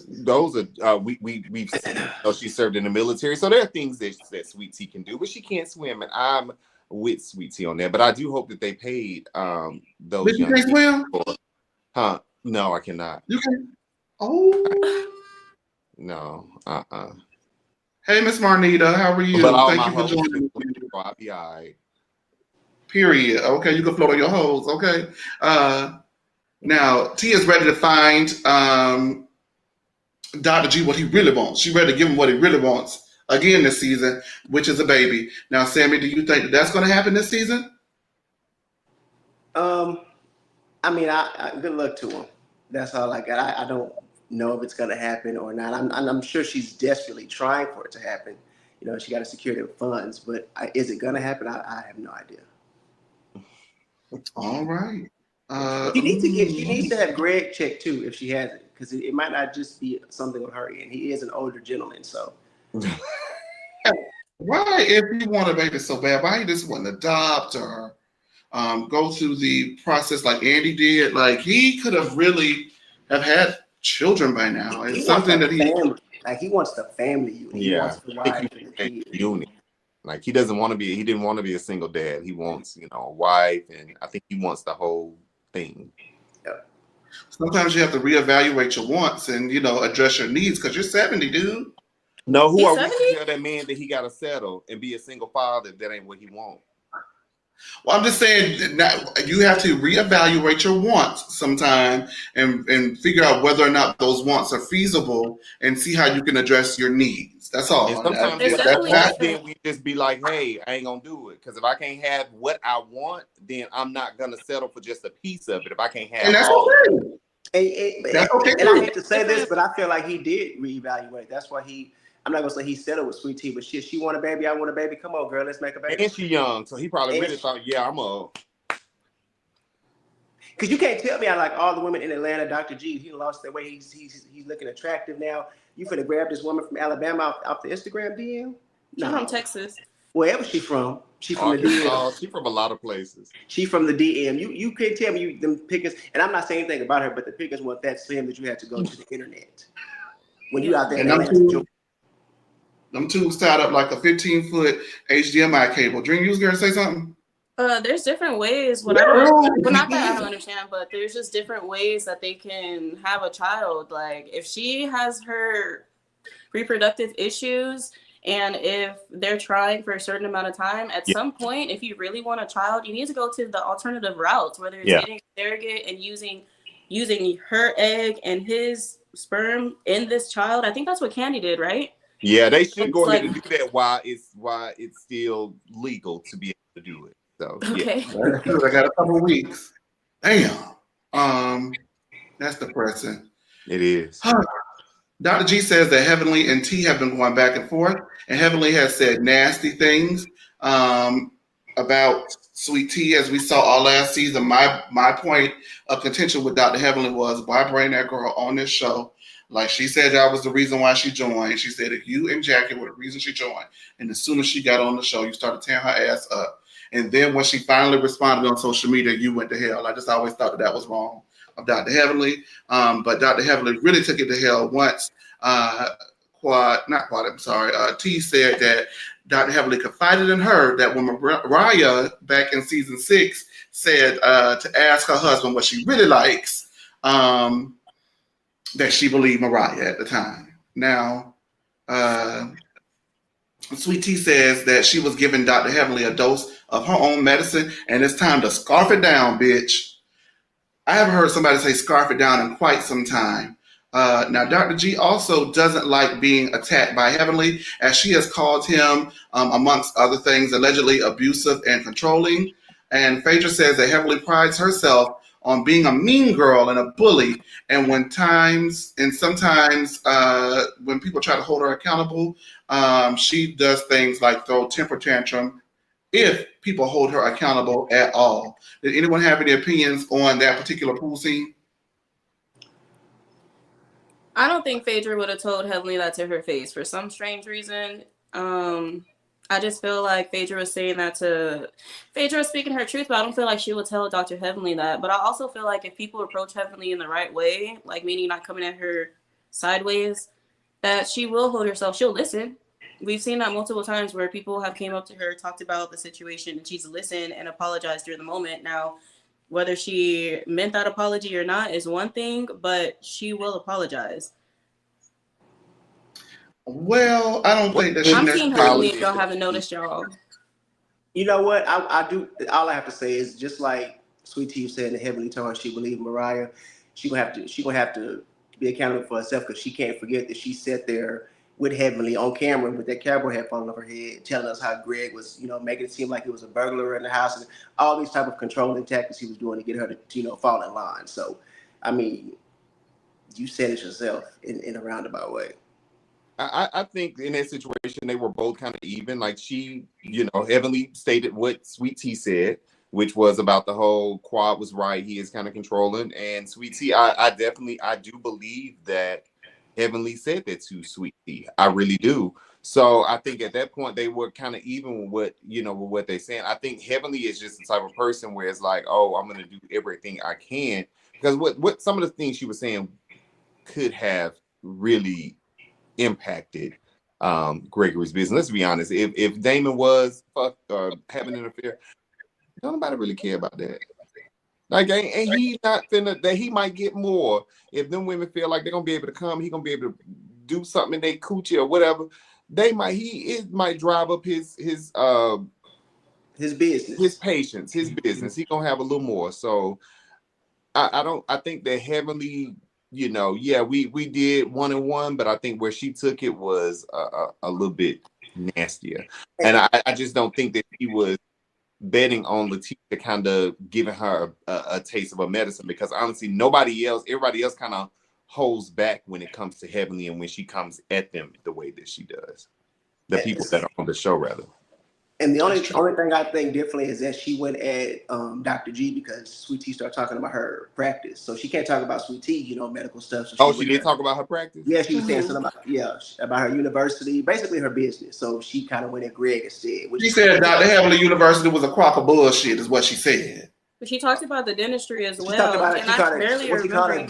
those are we've seen, she served in the military. So there are things that Sweet Tea can do, but she can't swim, and I'm with Sweet Tea on that. But I do hope that they paid those. But you can't swim? Huh? No, I cannot. You can. Oh. No. Hey, Miss Marnita, how are you? Thank you for joining me. I'll be all right. Period. Okay, you can float on your hose. Okay. Now, T is ready to find Dr. G what he really wants. She's ready to give him what he really wants again this season, which is a baby. Now, Sammy, do you think that that's going to happen this season? I mean, I good luck to him. That's all I got. I don't know if it's going to happen or not. I'm sure she's desperately trying for it to happen. You know, she got to secure the funds, but is it going to happen? I have no idea. All right. She needs to have Greg checked too if she has it, because it might not just be something with her, and he is an older gentleman. So why, if you want a baby so bad, why you just want to adopt or go through the process like Andy did? Like he could have really have had children by now. It's something that he wants the family unit. He wants the wife and the kids. Unit. Like he didn't want to be a single dad. He wants, a wife, and I think he wants the whole thing. Yeah. Sometimes you have to reevaluate your wants and address your needs because you're 70, dude. No, who are we to tell that man that he got to settle and be a single father if that ain't what he wants? Well, I'm just saying that you have to reevaluate your wants sometime and figure out whether or not those wants are feasible and see how you can address your needs. That's all. And sometimes then we just be like, hey, I ain't gonna do it. Because if I can't have what I want, then I'm not gonna settle for just a piece of it. If I can't have all of it. That's okay. And I hate to say this, but I feel like he did reevaluate. That's why I'm not gonna say he settled with Sweet Tea, but shit, she want a baby, I want a baby. Come on, girl, let's make a baby. And she young, so he probably really thought, yeah, I'm a. Because you can't tell me I like all the women in Atlanta. Dr. G, he lost their way. He's looking attractive now. You finna grab this woman from Alabama off the Instagram DM? She's from Texas. Wherever she from. She from the DM. She from a lot of places. She from the DM. You can't tell me them pickers, and I'm not saying anything about her, but the pickers weren't that slim that you had to go to the internet. When you out there in Atlanta. Them tubes tied up like a 15-foot HDMI cable. Dream, you was going to say something? There's different ways. Not that I don't understand, but there's just different ways that they can have a child. Like if she has her reproductive issues, and if they're trying for a certain amount of time, at some point, if you really want a child, you need to go to the alternative routes, whether it's getting a surrogate and using her egg and his sperm in this child. I think that's what Candy did, right? Yeah, they should go ahead and do that while it's still legal to be able to do it. So okay. I got a couple of weeks. Damn. That's depressing. It is. Dr. G says that Heavenly and T have been going back and forth, and Heavenly has said nasty things about Sweet Tea, as we saw all last season, my point of contention with Dr. Heavenly was, why bring that girl on this show? Like she said, that was the reason why she joined. She said, if you and Jackie were the reason she joined, and as soon as she got on the show, you started tearing her ass up. And then when she finally responded on social media, you went to hell. I just always thought that was wrong of Dr. Heavenly. But Dr. Heavenly really took it to hell once T said that Dr. Heavenly confided in her that when Mariah back in season 6 said to ask her husband what she really likes, that she believed Mariah at the time. Now, Sweet Tea says that she was giving Dr. Heavenly a dose of her own medicine, and it's time to scarf it down, bitch. I haven't heard somebody say scarf it down in quite some time. Now, Dr. G also doesn't like being attacked by Heavenly, as she has called him, amongst other things, allegedly abusive and controlling. And Phaedra says that Heavenly prides herself on being a mean girl and a bully. And sometimes when people try to hold her accountable, she does things like throw temper tantrum if people hold her accountable at all. Did anyone have any opinions on that particular pool scene? I don't think Phaedra would have told Heavenly that to her face for some strange reason. I just feel like Phaedra was saying that to Phaedra was speaking her truth, but I don't feel like she would tell Dr. Heavenly that. But I also feel like if people approach Heavenly in the right way, like meaning not coming at her sideways, that she will hold herself. She'll listen. We've seen that multiple times where people have came up to her, talked about the situation, and she's listened and apologized during the moment. Now, whether she meant that apology or not is one thing, but she will apologize. Well, I don't think that she I'm seeing her necessarily. if y'all haven't noticed, y'all. You know what? I do. All I have to say is just like Sweet Tea said in Heavenly told her she believed Mariah. She gonna have to be accountable for herself, because she can't forget that she sat there with Heavenly on camera with that cowboy hat falling off her head, telling us how Greg was, making it seem like he was a burglar in the house, and all these type of controlling tactics he was doing to get her to, fall in line. So, I mean, you said it yourself in a roundabout way. I think in that situation, they were both kind of even. Like she, Heavenly stated what Sweet Tea said, which was about the whole Quad was right. He is kind of controlling. And Sweet Tea, I do believe that Heavenly said that to Sweet Tea. I really do. So I think at that point, they were kind of even with what they're saying. I think Heavenly is just the type of person where it's like, oh, I'm going to do everything I can. Because what some of the things she was saying could have really impacted Gregory's business. Let's be honest. If Damon was having an affair, nobody really care about that. Like, ain't he not finna that he might get more if them women feel like they're gonna be able to come, he gonna be able to do something in their coochie or whatever. It might drive up his business, his patience, his business. He gonna have a little more. So I think that Heavenly, we did 1-1, but I think where she took it was a little bit nastier. And I just don't think that he was betting on Latifah kind of giving her a taste of a medicine, because honestly, everybody else kind of holds back when it comes to Heavenly and when she comes at them the way that she does. The people that are on the show, rather. And the only thing I think differently is that she went at Dr. G, because Sweet Tea started talking about her practice. So she can't talk about Sweet Tea, medical stuff. So she did talk about her practice? Yeah, she was saying something about her university, basically her business. So she kind of went at Greg instead. She said Dr. Heavenly University was a crock of bullshit, is what she said. But she talked about the dentistry as well. She talked about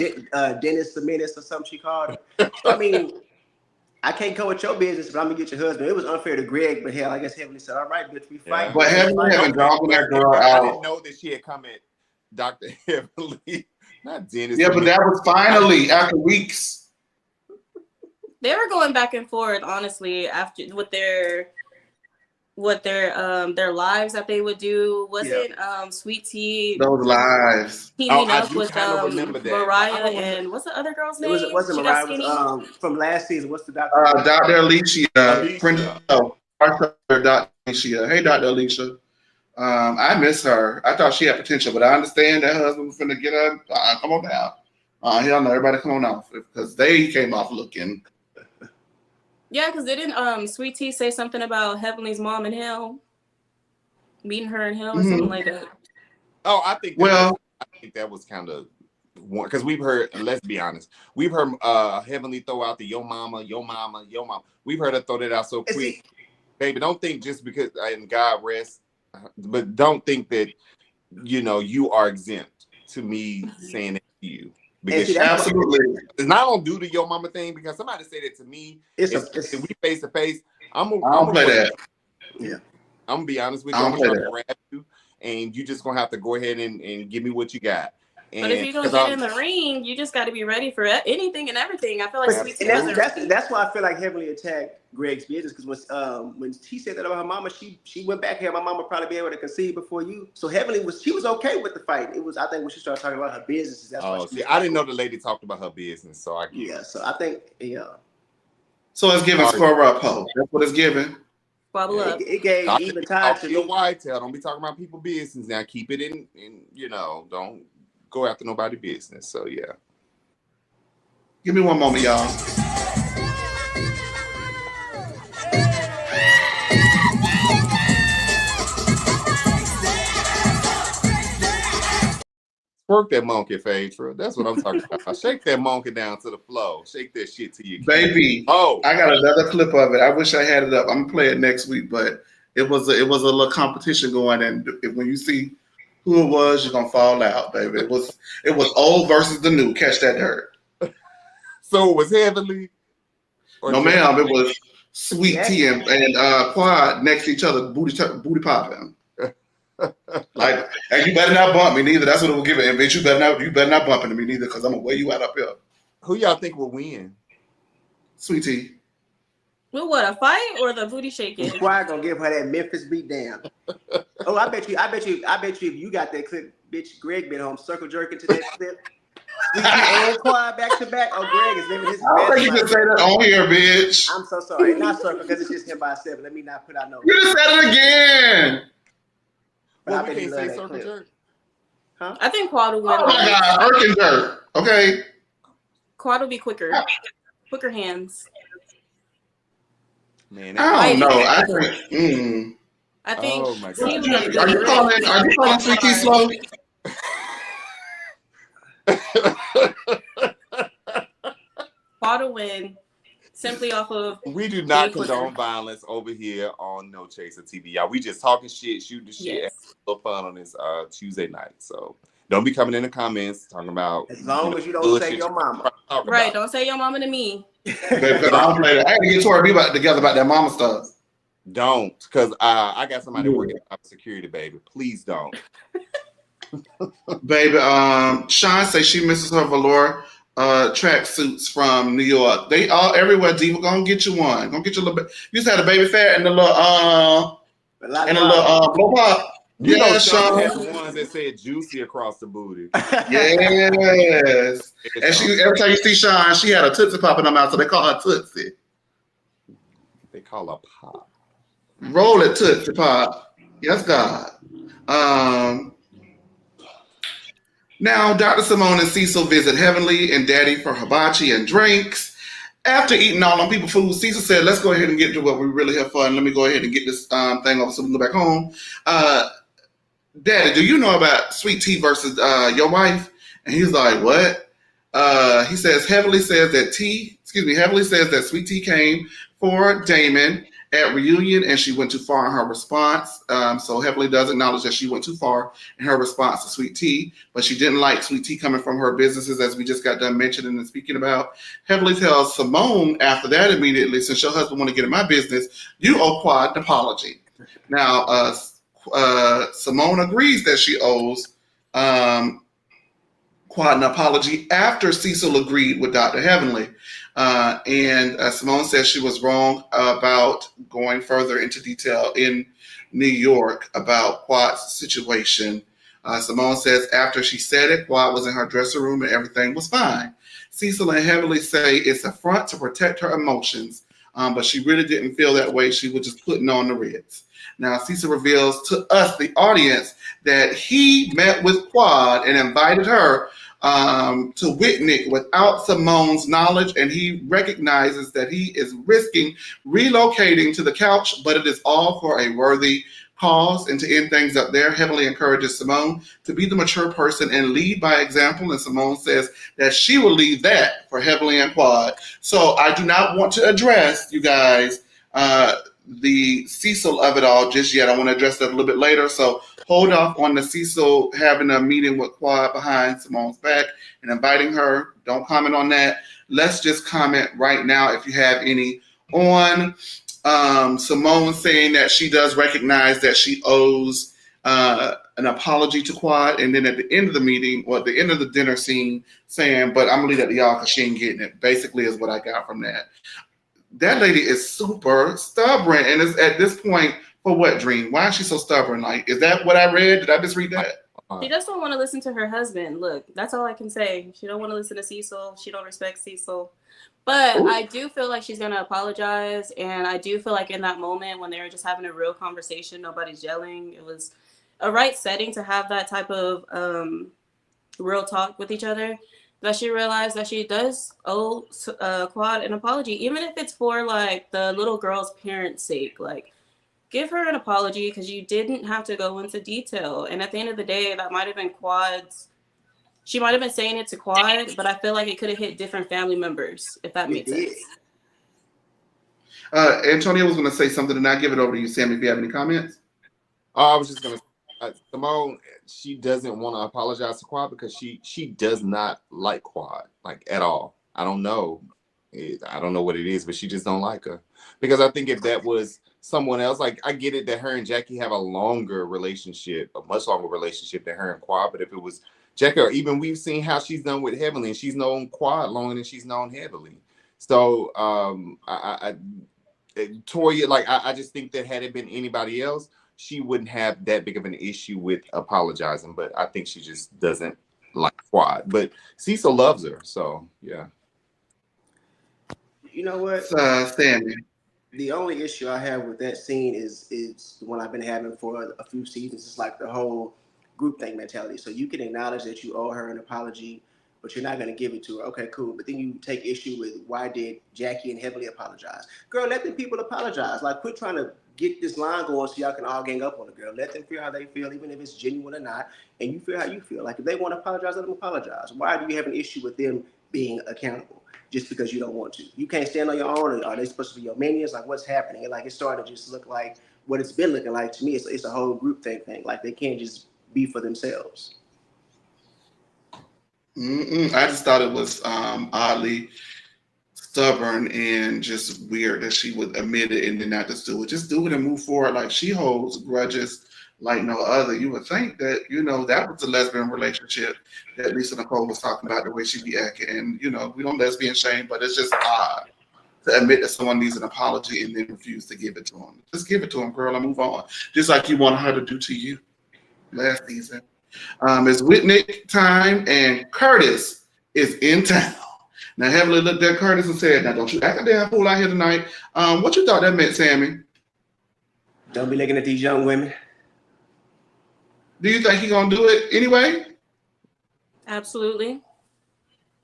dentist the menace or something she called it. So, I mean, I can't go with your business, but I'm gonna get your husband. It was unfair to Greg, but hell, I guess Heavenly said, "All right, bitch, we fight." But Heavenly haven't dogging that girl out. I didn't know that she had come at Dr. Heavenly, not Dennis. Yeah, but that was finally after weeks. They were going back and forth, honestly, after with their lives that they would do. Was it Sweet Tea? Those lives. Teaming up with Mariah and what's the other girl's name? It wasn't Mariah. It was from last season. What's the doctor? Dr. Alicia. Dr. Alicia. Hey, Dr. Alicia. I miss her. I thought she had potential, but I understand that husband was finna get her. Come on down. Hell no, everybody come on off, because they came off looking. Yeah, because didn't Sweet Tea say something about Heavenly's mom in hell? Meeting her in hell or something like that. Oh, I think that was kind of one because we've heard. Let's be honest, we've heard Heavenly throw out the yo mama, yo mama, yo mama. We've heard her throw that out so quick, baby. Don't think just because and God rest, but don't think that you are exempt to me saying it to you. Because absolutely, and I don't do the yo mama thing because somebody said it to me. It's we face to face. I'm gonna play that. Yeah, I'm gonna be honest with you. I'm gonna grab you, and you just gonna have to go ahead and give me what you got. But if you're gonna get in the ring, you just got to be ready for anything and everything. I feel like Sweet Tea that's why I feel like Heavenly attacked Greg's business because when he said that about her mama, she went back here. My mama probably be able to conceive before you. So Heavenly was okay with the fight. It was I think when she started talking about her business. That's why I didn't know the lady talked about her business. So So I think So it's giving square up, ho. That's what it's giving. Bubble up. It gave even time to your white tail. Don't be talking about people's business now. Keep it in don't go after nobody's business. So yeah. Give me one moment, y'all. Work that monkey, Phaedra. That's what I'm talking about. Shake that monkey down to the floor. Shake that shit to you, baby. Oh, I got another clip of it. I wish I had it up. I'm gonna play it next week, but it was a little competition going, and when you see who it was, you're gonna fall out, baby. It was old versus the new. Catch that dirt. So it was Heavenly? No, ma'am. It was Sweet Tea and Quad next to each other, booty popping. Like, and you better not bump me neither. That's what it will give it. And bitch, you better not bump into me neither, because I'm gonna wear you out up here. Who y'all think will win? Sweet Tea. With what, a fight or the booty shaking? Quad gonna give her that Memphis beat down. Oh, I bet you if you got that clip, bitch, Greg been home circle jerking to that clip. Sweet Tea and Quad back to back. Oh, Greg is living his best life. You can say that on here, bitch. I'm so sorry. Not circle because it's just him by 7. Let me not put out no. You just said it again. Well, we can't say circle jerk. Huh? I think Quad will win. Oh my God, Irk and jerk. Okay. Quad will be quicker. Quicker hands. Man, I don't know. I think. Oh my God. Are you calling Sweet Tea slow? Quad will win. Simply off of. We do not condone violence over here on No Chaser TV, y'all. We just talking shit, shooting the shit, having a little fun on this Tuesday night. So don't be coming in the comments talking about. As long as you don't say your mama. Right, don't say your mama to me. Because I don't play that. I had to get Tori B together about that mama stuff. Don't, because I got somebody working at security, baby. Please don't. Baby, Sean say she misses her velour track suits from New York. They all everywhere, Diva. Go and get you one. Go get you a little bit. You just had a baby fat and a little blow pop. You know, Sean had the ones that said juicy across the booty. Yes. And she every time you see Sean, she had a Tootsie Pop in her mouth, so they call her Tootsie. They call her Pop. Roll it, Tootsie Pop. Yes, God. Now, Dr. Simone and Cecil visit Heavenly and Daddy for hibachi and drinks. After eating all them people food, Cecil said, let's go ahead and get to what we really have fun. Let me go ahead and get this thing over so we can go back home. Daddy, do you know about Sweet Tea versus your wife? And he's like, what? He says, Heavenly says that Sweet Tea came for Damon at reunion and she went too far in her response. So Heavenly does acknowledge that she went too far in her response to Sweet Tea, but she didn't like Sweet Tea coming from her businesses, as we just got done mentioning and speaking about. Heavenly tells Simone after that immediately, since your husband want to get in my business, you owe Quad an apology. Now, Simone agrees that she owes Quad an apology after Cecil agreed with Dr. Heavenly. And Simone says she was wrong about going further into detail in New York about Quad's situation. Simone says after she said it, Quad was in her dressing room and everything was fine. Cecil and Heavenly say it's a front to protect her emotions, but she really didn't feel that way. She was just putting on the Ritz. Now, Cecil reveals to us, the audience, that he met with Quad and invited her to Whitney without Simone's knowledge, and he recognizes that he is risking relocating to the couch, but it is all for a worthy pause and to end things up there. Heavenly encourages Simone to be the mature person and lead by example. And Simone says that she will leave that for Heavenly and Quad. So I do not want to address, you guys, the Cecil of it all just yet. I want to address that a little bit later. So hold off on the Cecil having a meeting with Quad behind Simone's back and inviting her. Don't comment on that. Let's just comment right now, if you have any, on Simone saying that she does recognize that she owes an apology to Quad, and then at the end of the meeting, or at the end of the dinner scene, saying, but I'm gonna leave that to y'all because she ain't getting it, basically is what I got from that. That lady is super stubborn, and is at this point, for what, Dream? Why is she so stubborn? Like, is that what I read? Did I misread that? She just don't want to listen to her husband. Look, that's all I can say. She don't want to listen to Cecil. She don't respect Cecil. But Ooh. I do feel like she's going to apologize. And I do feel like in that moment when they were just having a real conversation, nobody's yelling, it was a right setting to have that type of real talk with each other, that she realized that she does owe Quad an apology, even if it's for like the little girl's parents' sake. Like, give her an apology because you didn't have to go into detail. And at the end of the day, that might have been Quad's. She might have been saying it to Quad, but I feel like it could have hit different family members, if that makes sense. Antonio was going to say something, and I'll give it over to you, Sam, if you have any comments. I was just going to Simone, she doesn't want to apologize to Quad because she does not like Quad, like, at all. I don't know. I don't know what it is, but she just don't like her. Because I think if that was someone else, like, I get it that her and Jackie have a longer relationship, a much longer relationship than her and Quad, but if it was Jackie, or even we've seen how she's done with Heavenly, and she's known Quad longer than she's known Heavenly. So Toya, like, I just think that had it been anybody else, she wouldn't have that big of an issue with apologizing, but I think she just doesn't like Quad. But Cecil loves her, so yeah. You know what? Sammy. The only issue I have with that scene is the one I've been having for a few seasons. It's like the whole groupthink mentality. So you can acknowledge that you owe her an apology, but you're not going to give it to her. Okay, cool. But then you take issue with, why did Jackie and Heavenly apologize? Girl, let the people apologize. Like, quit trying to get this line going so y'all can all gang up on the girl. Let them feel how they feel, even if it's genuine or not. And you feel how you feel. Like, if they want to apologize, let them apologize. Why do you have an issue with them being accountable just because you don't want to? You can't stand on your own. Are they supposed to be your minions? Like, what's happening? And like, it's starting to just look like what it's been looking like to me. It's a whole group thing. Like, they can't just be for themselves. I just thought it was oddly stubborn and just weird that she would admit it and then not just do it. Just do it and move forward. Like, she holds grudges like no other. You would think that, that was a lesbian relationship that Lisa Nicole was talking about, the way she be acting. And, we don't lesbian shame, but it's just odd to admit that someone needs an apology and then refuse to give it to them. Just give it to them, girl, and move on. Just like you wanted her to do to you last season. It's Whitney time, and Curtis is in town. Now, Heavenly looked at Curtis and said, now, don't you act a damn fool out here tonight. What you thought that meant, Sammy? Don't be looking at these young women. Do you think he gonna do it anyway? Absolutely.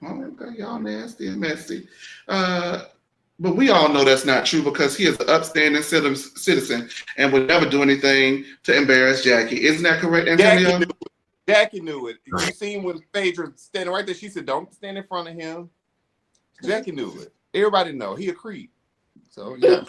Oh, okay, y'all nasty and messy. But we all know that's not true because he is an upstanding citizen and would never do anything to embarrass Jackie. Isn't that correct, Antonio? Jackie knew it. You seen when Phaedra standing right there, she said, don't stand in front of him. Jackie knew it. Everybody know. He a creep. So, yeah.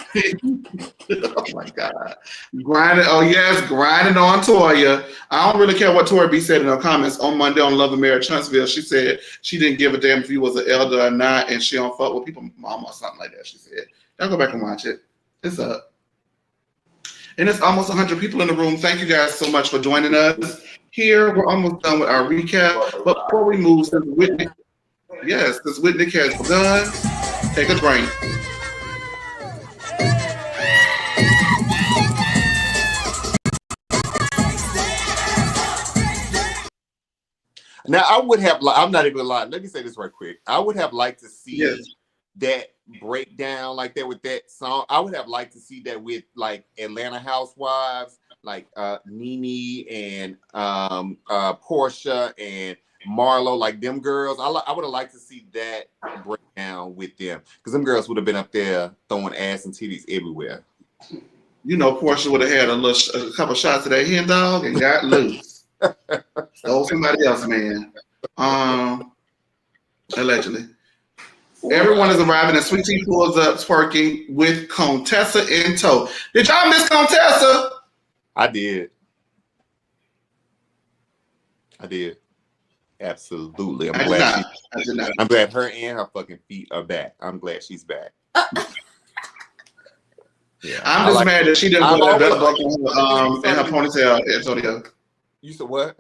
Oh, my God. Grinding. Oh, yes, grinding on Toya. I don't really care what Toya B said in her comments on Monday on Love and Marriage Huntsville. She said she didn't give a damn if he was an elder or not, and she don't fuck with people mama or something like that, she said. Y'all go back and watch it. It's up. And it's almost 100 people in the room. Thank you guys so much for joining us. Here, we're almost done with our recap. But before we move, since Whitney has begun, take a drink. Now, I would have, I'm not even gonna lie, let me say this right quick. I would have liked to see that breakdown like that with that song. I would have liked to see that with like Atlanta Housewives, like Nene and Portia and Marlo, like them girls. I would have liked to see that breakdown with them because them girls would have been up there throwing ass and titties everywhere. you know, Portia would have had a couple shots of that hen dog and got loose. Stole somebody else, man. Allegedly. Everyone is arriving, and Sweet Tea pulls up twerking with Contessa in tow. Did y'all miss Contessa? I did. Absolutely. I'm glad her and her fucking feet are back. I'm glad she's back. Yeah, I'm just mad that she didn't put that belt buckle in her ponytail, Antonio. You said what?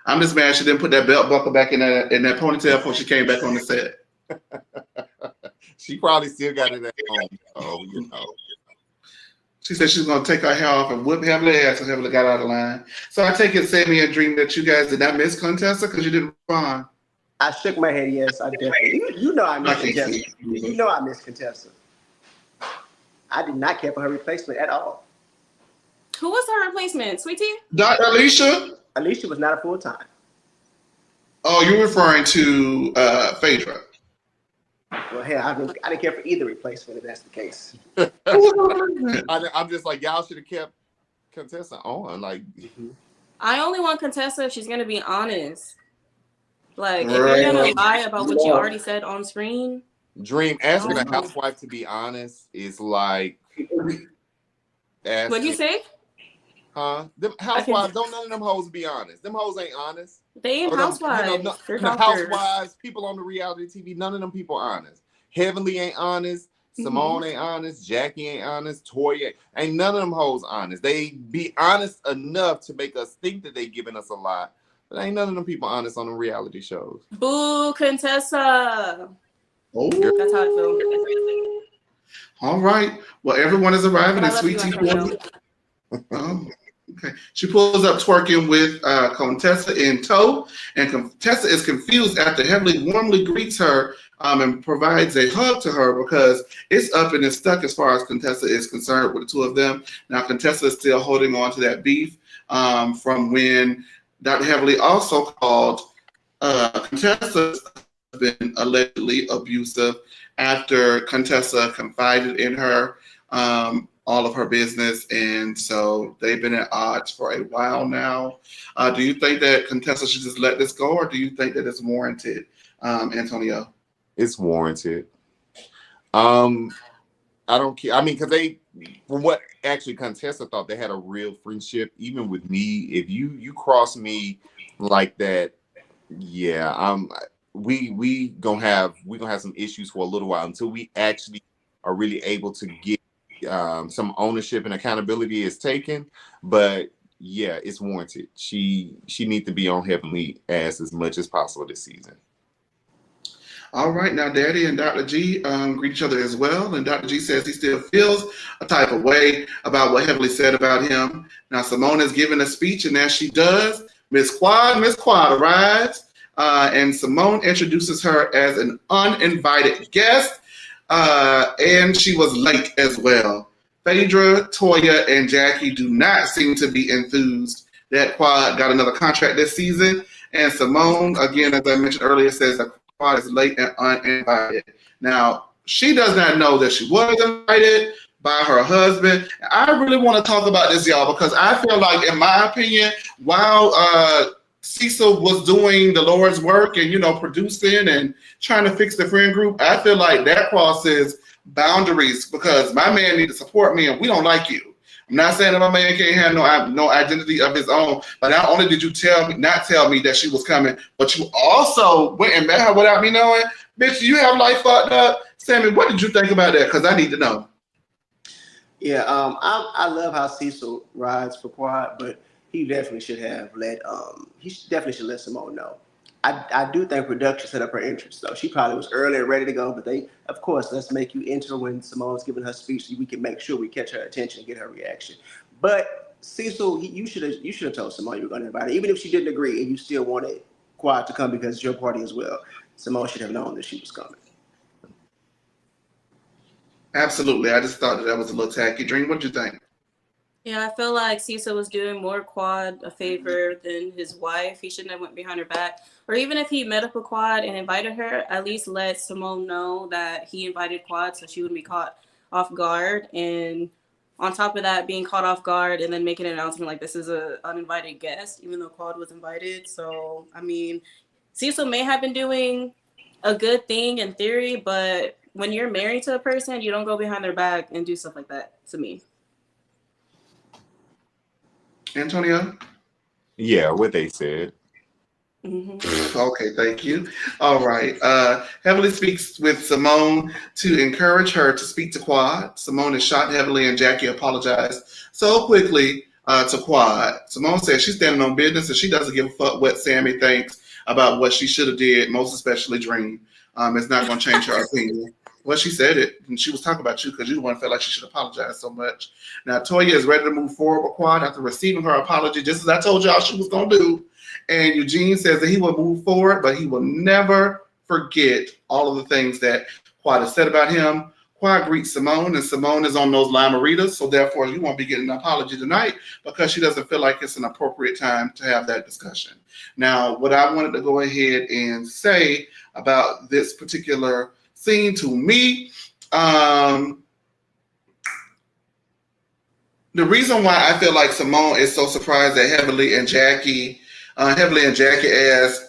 I'm just mad she didn't put that belt buckle back in that ponytail before she came back on the set. She probably still got it at home. Oh, you know. She said she's going to take her hair off and whip Heavenly ass, and Heavenly got out of line. So I take it, Sammy and Dream, that you guys did not miss Contessa because you didn't respond. I shook my head. Yes, I definitely. You know I miss Contessa. You know I miss Contessa. I did not care for her replacement at all. Who was her replacement? Sweet Tea? Dr. Alicia? Alicia was not a full time. Oh, you're referring to Phaedra. Well, hell, I didn't care for either replacement if that's the case. I'm just like, y'all should have kept Contessa on. Like, I only want Contessa if she's gonna be honest. Like, if you're gonna lie about what you already said on screen. Dream, asking a housewife to be honest is like. What'd you say? Huh? Them housewives, don't none of them hoes be honest. Them hoes ain't honest. They ain't housewives. The housewives, people on the reality TV, none of them people honest. Heavenly ain't honest. Simone ain't honest. Jackie ain't honest. Toya ain't none of them hoes honest. They be honest enough to make us think that they giving us a lot, but ain't none of them people honest on the reality shows. Boo, Contessa. Oh, that's how I feel. All right. Well, everyone is arriving, and Sweet Tea pulls. Okay. She pulls up twerking with Contessa in tow, and Contessa is confused after Heavenly warmly greets her and provides a hug to her because it's up and it's stuck as far as Contessa is concerned with the two of them. Now, Contessa is still holding on to that beef from when Dr. Heavenly also called Contessa's been allegedly abusive after Contessa confided in her all of her business, and so they've been at odds for a while now. Do you think that Contessa should just let this go, or do you think that it's warranted, Antonio? It's warranted. I don't care. I mean, because from what actually Contessa thought, they had a real friendship. Even with me, if you cross me like that, yeah, we gonna have some issues for a little while until we actually are really able to get some ownership and accountability is taken. But yeah, it's warranted. She needs to be on Heavenly ass as much as possible this season. All right, now Daddy and Dr. G greet each other as well, and Dr. G says he still feels a type of way about what Heavenly said about him. Now Simone is giving a speech, and as she does, Miss Quad arrives, and Simone introduces her as an uninvited guest, and she was late as well. Phaedra, Toya, and Jackie do not seem to be enthused that Quad got another contract this season, and Simone, again, as I mentioned earlier, says that Quad is late and uninvited. Now, she does not know that she was invited by her husband. I really want to talk about this, y'all, because I feel like, in my opinion, while Cecil was doing the Lord's work and, producing and trying to fix the friend group, I feel like that crosses boundaries because my man needs to support me and we don't like you. I'm not saying that my man can't have no identity of his own, but not only did you not tell me that she was coming, but you also went and met her without me knowing. Bitch, you have life fucked up. Sammy, what did you think about that? Because I need to know. Yeah, I love how Cecil rides for Quad, but he definitely should have definitely should let Simone know. I do think production set up her interest, though. She probably was early and ready to go, but of course, let's make you enter when Simone's giving her speech so we can make sure we catch her attention and get her reaction. But Cecil, you should have told Simone you were going to invite her, even if she didn't agree and you still wanted Quad to come because it's your party as well. Simone should have known that she was coming. Absolutely. I just thought that was a little tacky. Dream, what did you think? Yeah, I feel like Cecil was doing more Quad a favor than his wife. He shouldn't have went behind her back. Or even if he met up with Quad and invited her, at least let Simone know that he invited Quad so she wouldn't be caught off guard. And on top of that, being caught off guard and then making an announcement like this is an uninvited guest, even though Quad was invited. So, I mean, Cecil may have been doing a good thing in theory, but when you're married to a person, you don't go behind their back and do stuff like that, to me. Antonio? Yeah, what they said. Mm-hmm. Okay, thank you. All right. Heavenly speaks with Simone to encourage her to speak to Quad. Simone is shocked Heavenly and Jackie apologized so quickly to Quad. Simone says she's standing on business and she doesn't give a fuck what Sammy thinks about what she should have did, most especially Dream. It's not going to change her opinion. Well, she said it, and she was talking about you because you the one felt like she should apologize so much. Now, Toya is ready to move forward with Quad after receiving her apology, just as I told y'all she was going to do. And Eugene says that he will move forward, but he will never forget all of the things that Quad has said about him. Quad greets Simone, and Simone is on those Limeritas, so therefore you won't be getting an apology tonight because she doesn't feel like it's an appropriate time to have that discussion. Now, what I wanted to go ahead and say about this particular scene to me, the reason why I feel like Simone is so surprised that Heavenly and Jackie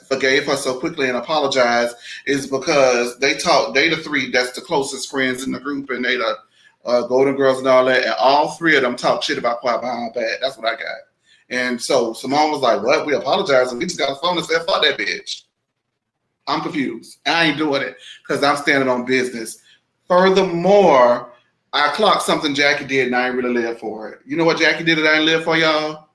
forgave her so quickly and apologized is because they the three that's the closest friends in the group, and they the Golden Girls and all that, and all three of them talk shit about Quad behind her back. That's what I got. And so Simone was like, "What? We apologize, and we just got a phone and said, fuck that bitch." I'm confused. I ain't doing it because I'm standing on business. Furthermore, I clocked something Jackie did and I ain't really live for it. You know what Jackie did that I ain't live for, y'all?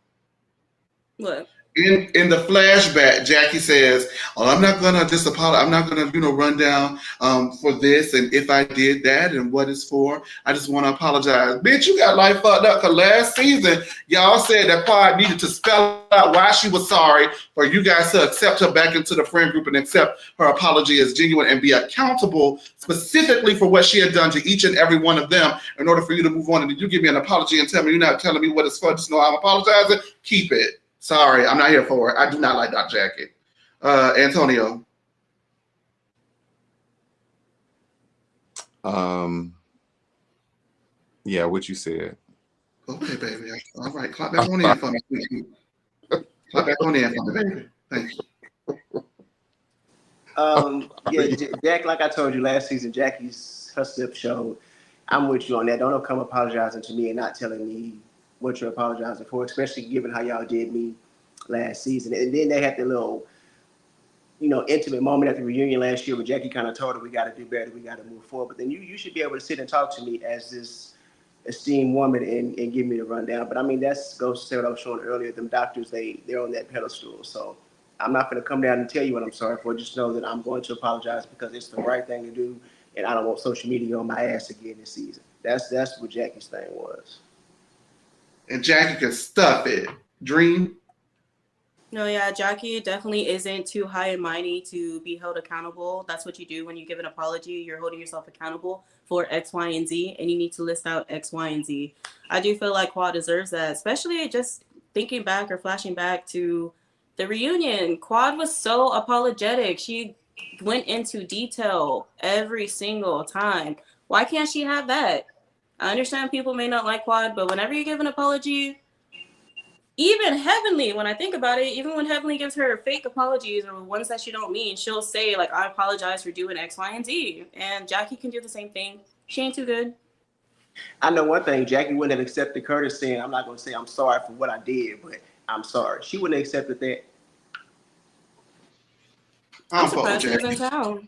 What? In the flashback, Jackie says, "Oh, I'm not gonna I'm not gonna, run down for this and if I did that and what it's for. I just want to apologize." Bitch, you got life fucked up because last season y'all said that Quad needed to spell out why she was sorry for you guys to accept her back into the friend group and accept her apology as genuine and be accountable specifically for what she had done to each and every one of them in order for you to move on. And did you give me an apology and tell me you're not telling me what it's for? Just know I'm apologizing. Keep it. Sorry, I'm not here for it. I do not like that jacket. Antonio. Yeah, what you said. Okay, baby. All right, clap back on in for me. Clap back on in for me, baby. Thank you. Jack, like I told you last season, Jackie's her slip showed. I'm with you on that. Don't come apologizing to me and not telling me what you're apologizing for, especially given how y'all did me last season. And then they had the little, intimate moment at the reunion last year where Jackie kind of told her we got to do better, we got to move forward. But then you should be able to sit and talk to me as this esteemed woman and give me the rundown. But I mean, that's goes to say what I was showing earlier. Them doctors, they're on that pedestal. So I'm not going to come down and tell you what I'm sorry for. Just know that I'm going to apologize because it's the right thing to do, and I don't want social media on my ass again this season. That's what Jackie's thing was. And Jackie can stuff it. Dream. No, yeah, Jackie definitely isn't too high and mighty to be held accountable. That's what you do when you give an apology. You're holding yourself accountable for X, Y, and Z, and you need to list out X, Y, and Z. I do feel like Quad deserves that, especially just thinking back or flashing back to the reunion. Quad was so apologetic. She went into detail every single time. Why can't she have that? I understand people may not like Quad, but whenever you give an apology, even Heavenly, when I think about it, even when Heavenly gives her fake apologies or ones that she don't mean, she'll say, like, I apologize for doing X, Y, and Z. And Jackie can do the same thing. She ain't too good. I know one thing, Jackie wouldn't have accepted Curtis saying, I'm not going to say I'm sorry for what I did, but I'm sorry. She wouldn't have accepted that. I'm surprised she was in town.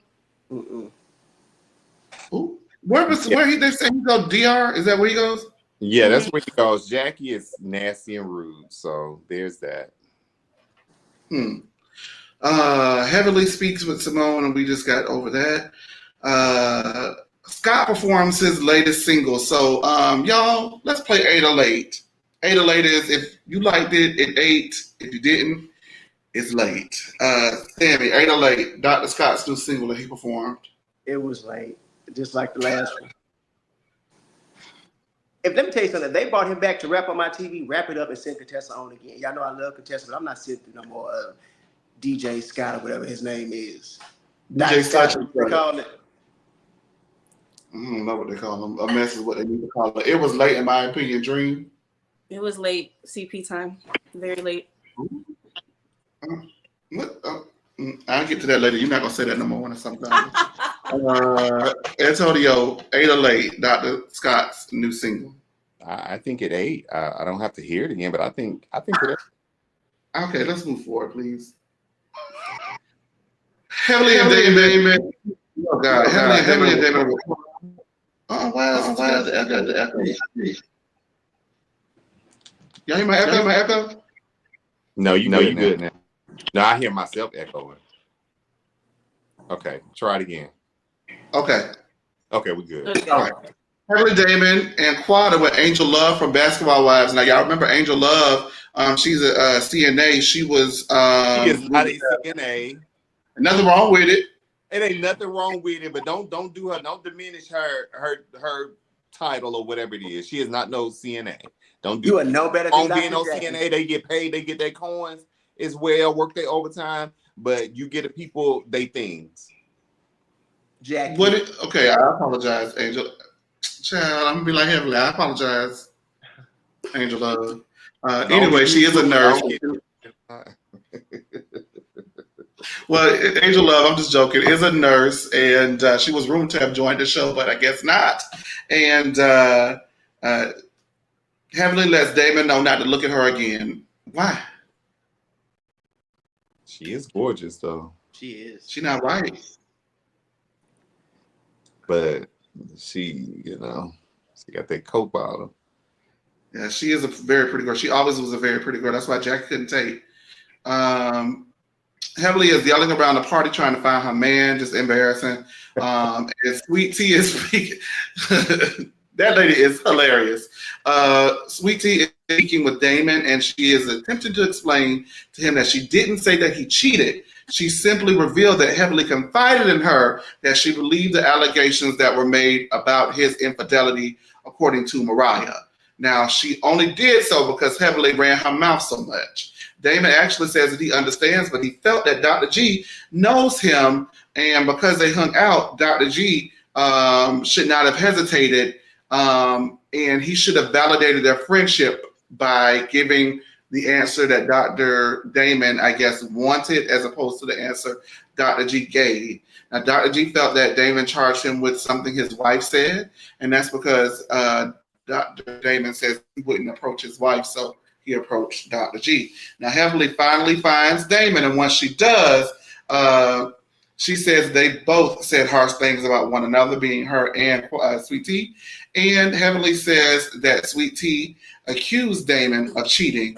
Ooh. Where they say he go? DR? Is that where he goes? Yeah, that's where he goes. Jackie is nasty and rude, so there's that. Heavenly speaks with Simone, and we just got over that. Scott performs his latest single. So, y'all, let's play 8 or Late. 8 or Late is if you liked it, it 8. If you didn't, it's late. Sammy, 8 or Late, Dr. Scott's new single that he performed. It was late, just like the last one. Let me tell you something, they brought him back to rap on my TV, wrap it up and send Contessa on again. Y'all know I love Contessa, but I'm not sitting through no more DJ Scott or whatever his name is. DJ Scott. I don't know what they call them. A mess is what they need to call it. It was late, in my opinion. Dream. It was late CP time, very late. What? I'll get to that later. You're not gonna say that no more when it's something. Antonio, 8 or late, Dr. Scott's new single. I think it 8. I don't have to hear it again, but I think it. Okay, let's move forward, please. Heavenly and Damon. Oh God, Heavenly and Damon. Oh, why is the echo? Y'all hear my echo? No, you good now. No, I hear myself echoing. Okay, try it again. Okay, we're good. All right. Heavenly Damon and Quad with Angel Love from Basketball Wives. Now, y'all remember Angel Love? She's a CNA. She was. She is not a CNA. Nothing wrong with it. It ain't nothing wrong with it, but don't do her. Don't diminish her title or whatever it is. She is not no CNA. Don't do. You are no better than Dr. being no CNA. They get paid. They get their coins as well. Work their overtime, but you get the people they things. Jackie. Okay, I apologize, Angel. Child, I'm gonna be like Heavenly. I apologize, Angel Love. Anyway, she is a nurse. Well, Angel Love, I'm just joking, is a nurse, and she was rumored to have joined the show, but I guess not. And Heavenly lets Damon know not to look at her again. Why? She is gorgeous, though. She is. She's not right. But she got that coke bottle. Yeah, she is a very pretty girl. She always was a very pretty girl. That's why Jackie couldn't take. Heavenly is yelling around the party trying to find her man, just embarrassing. And Sweet Tea is speaking. That lady is hilarious. Sweet Tea is speaking with Damon, and she is attempting to explain to him that she didn't say that he cheated. She simply revealed that Heavenly confided in her that she believed the allegations that were made about his infidelity, according to Mariah. Now, she only did so because Heavenly ran her mouth so much. Damon actually says that he understands, but he felt that Dr. G knows him, and because they hung out, Dr. G should not have hesitated, and he should have validated their friendship by giving the answer that Dr. Damon, I guess, wanted, as opposed to the answer Dr. G gave. Now, Dr. G felt that Damon charged him with something his wife said, and that's because Dr. Damon says he wouldn't approach his wife, so he approached Dr. G. Now, Heavenly finally finds Damon, and once she does, she says they both said harsh things about one another, being her and Sweet Tea. And Heavenly says that Sweet Tea accused Damon of cheating.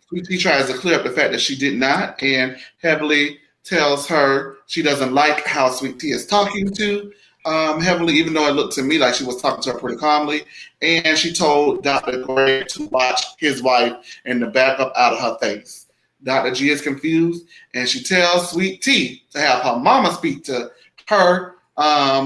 Sweet Tea tries to clear up the fact that she did not, and Heavenly tells her she doesn't like how Sweet Tea is talking to Heavenly, even though it looked to me like she was talking to her pretty calmly. And she told Dr. Gray to watch his wife and to back up out of her face. Dr. G is confused, and she tells Sweet Tea to have her mama speak to her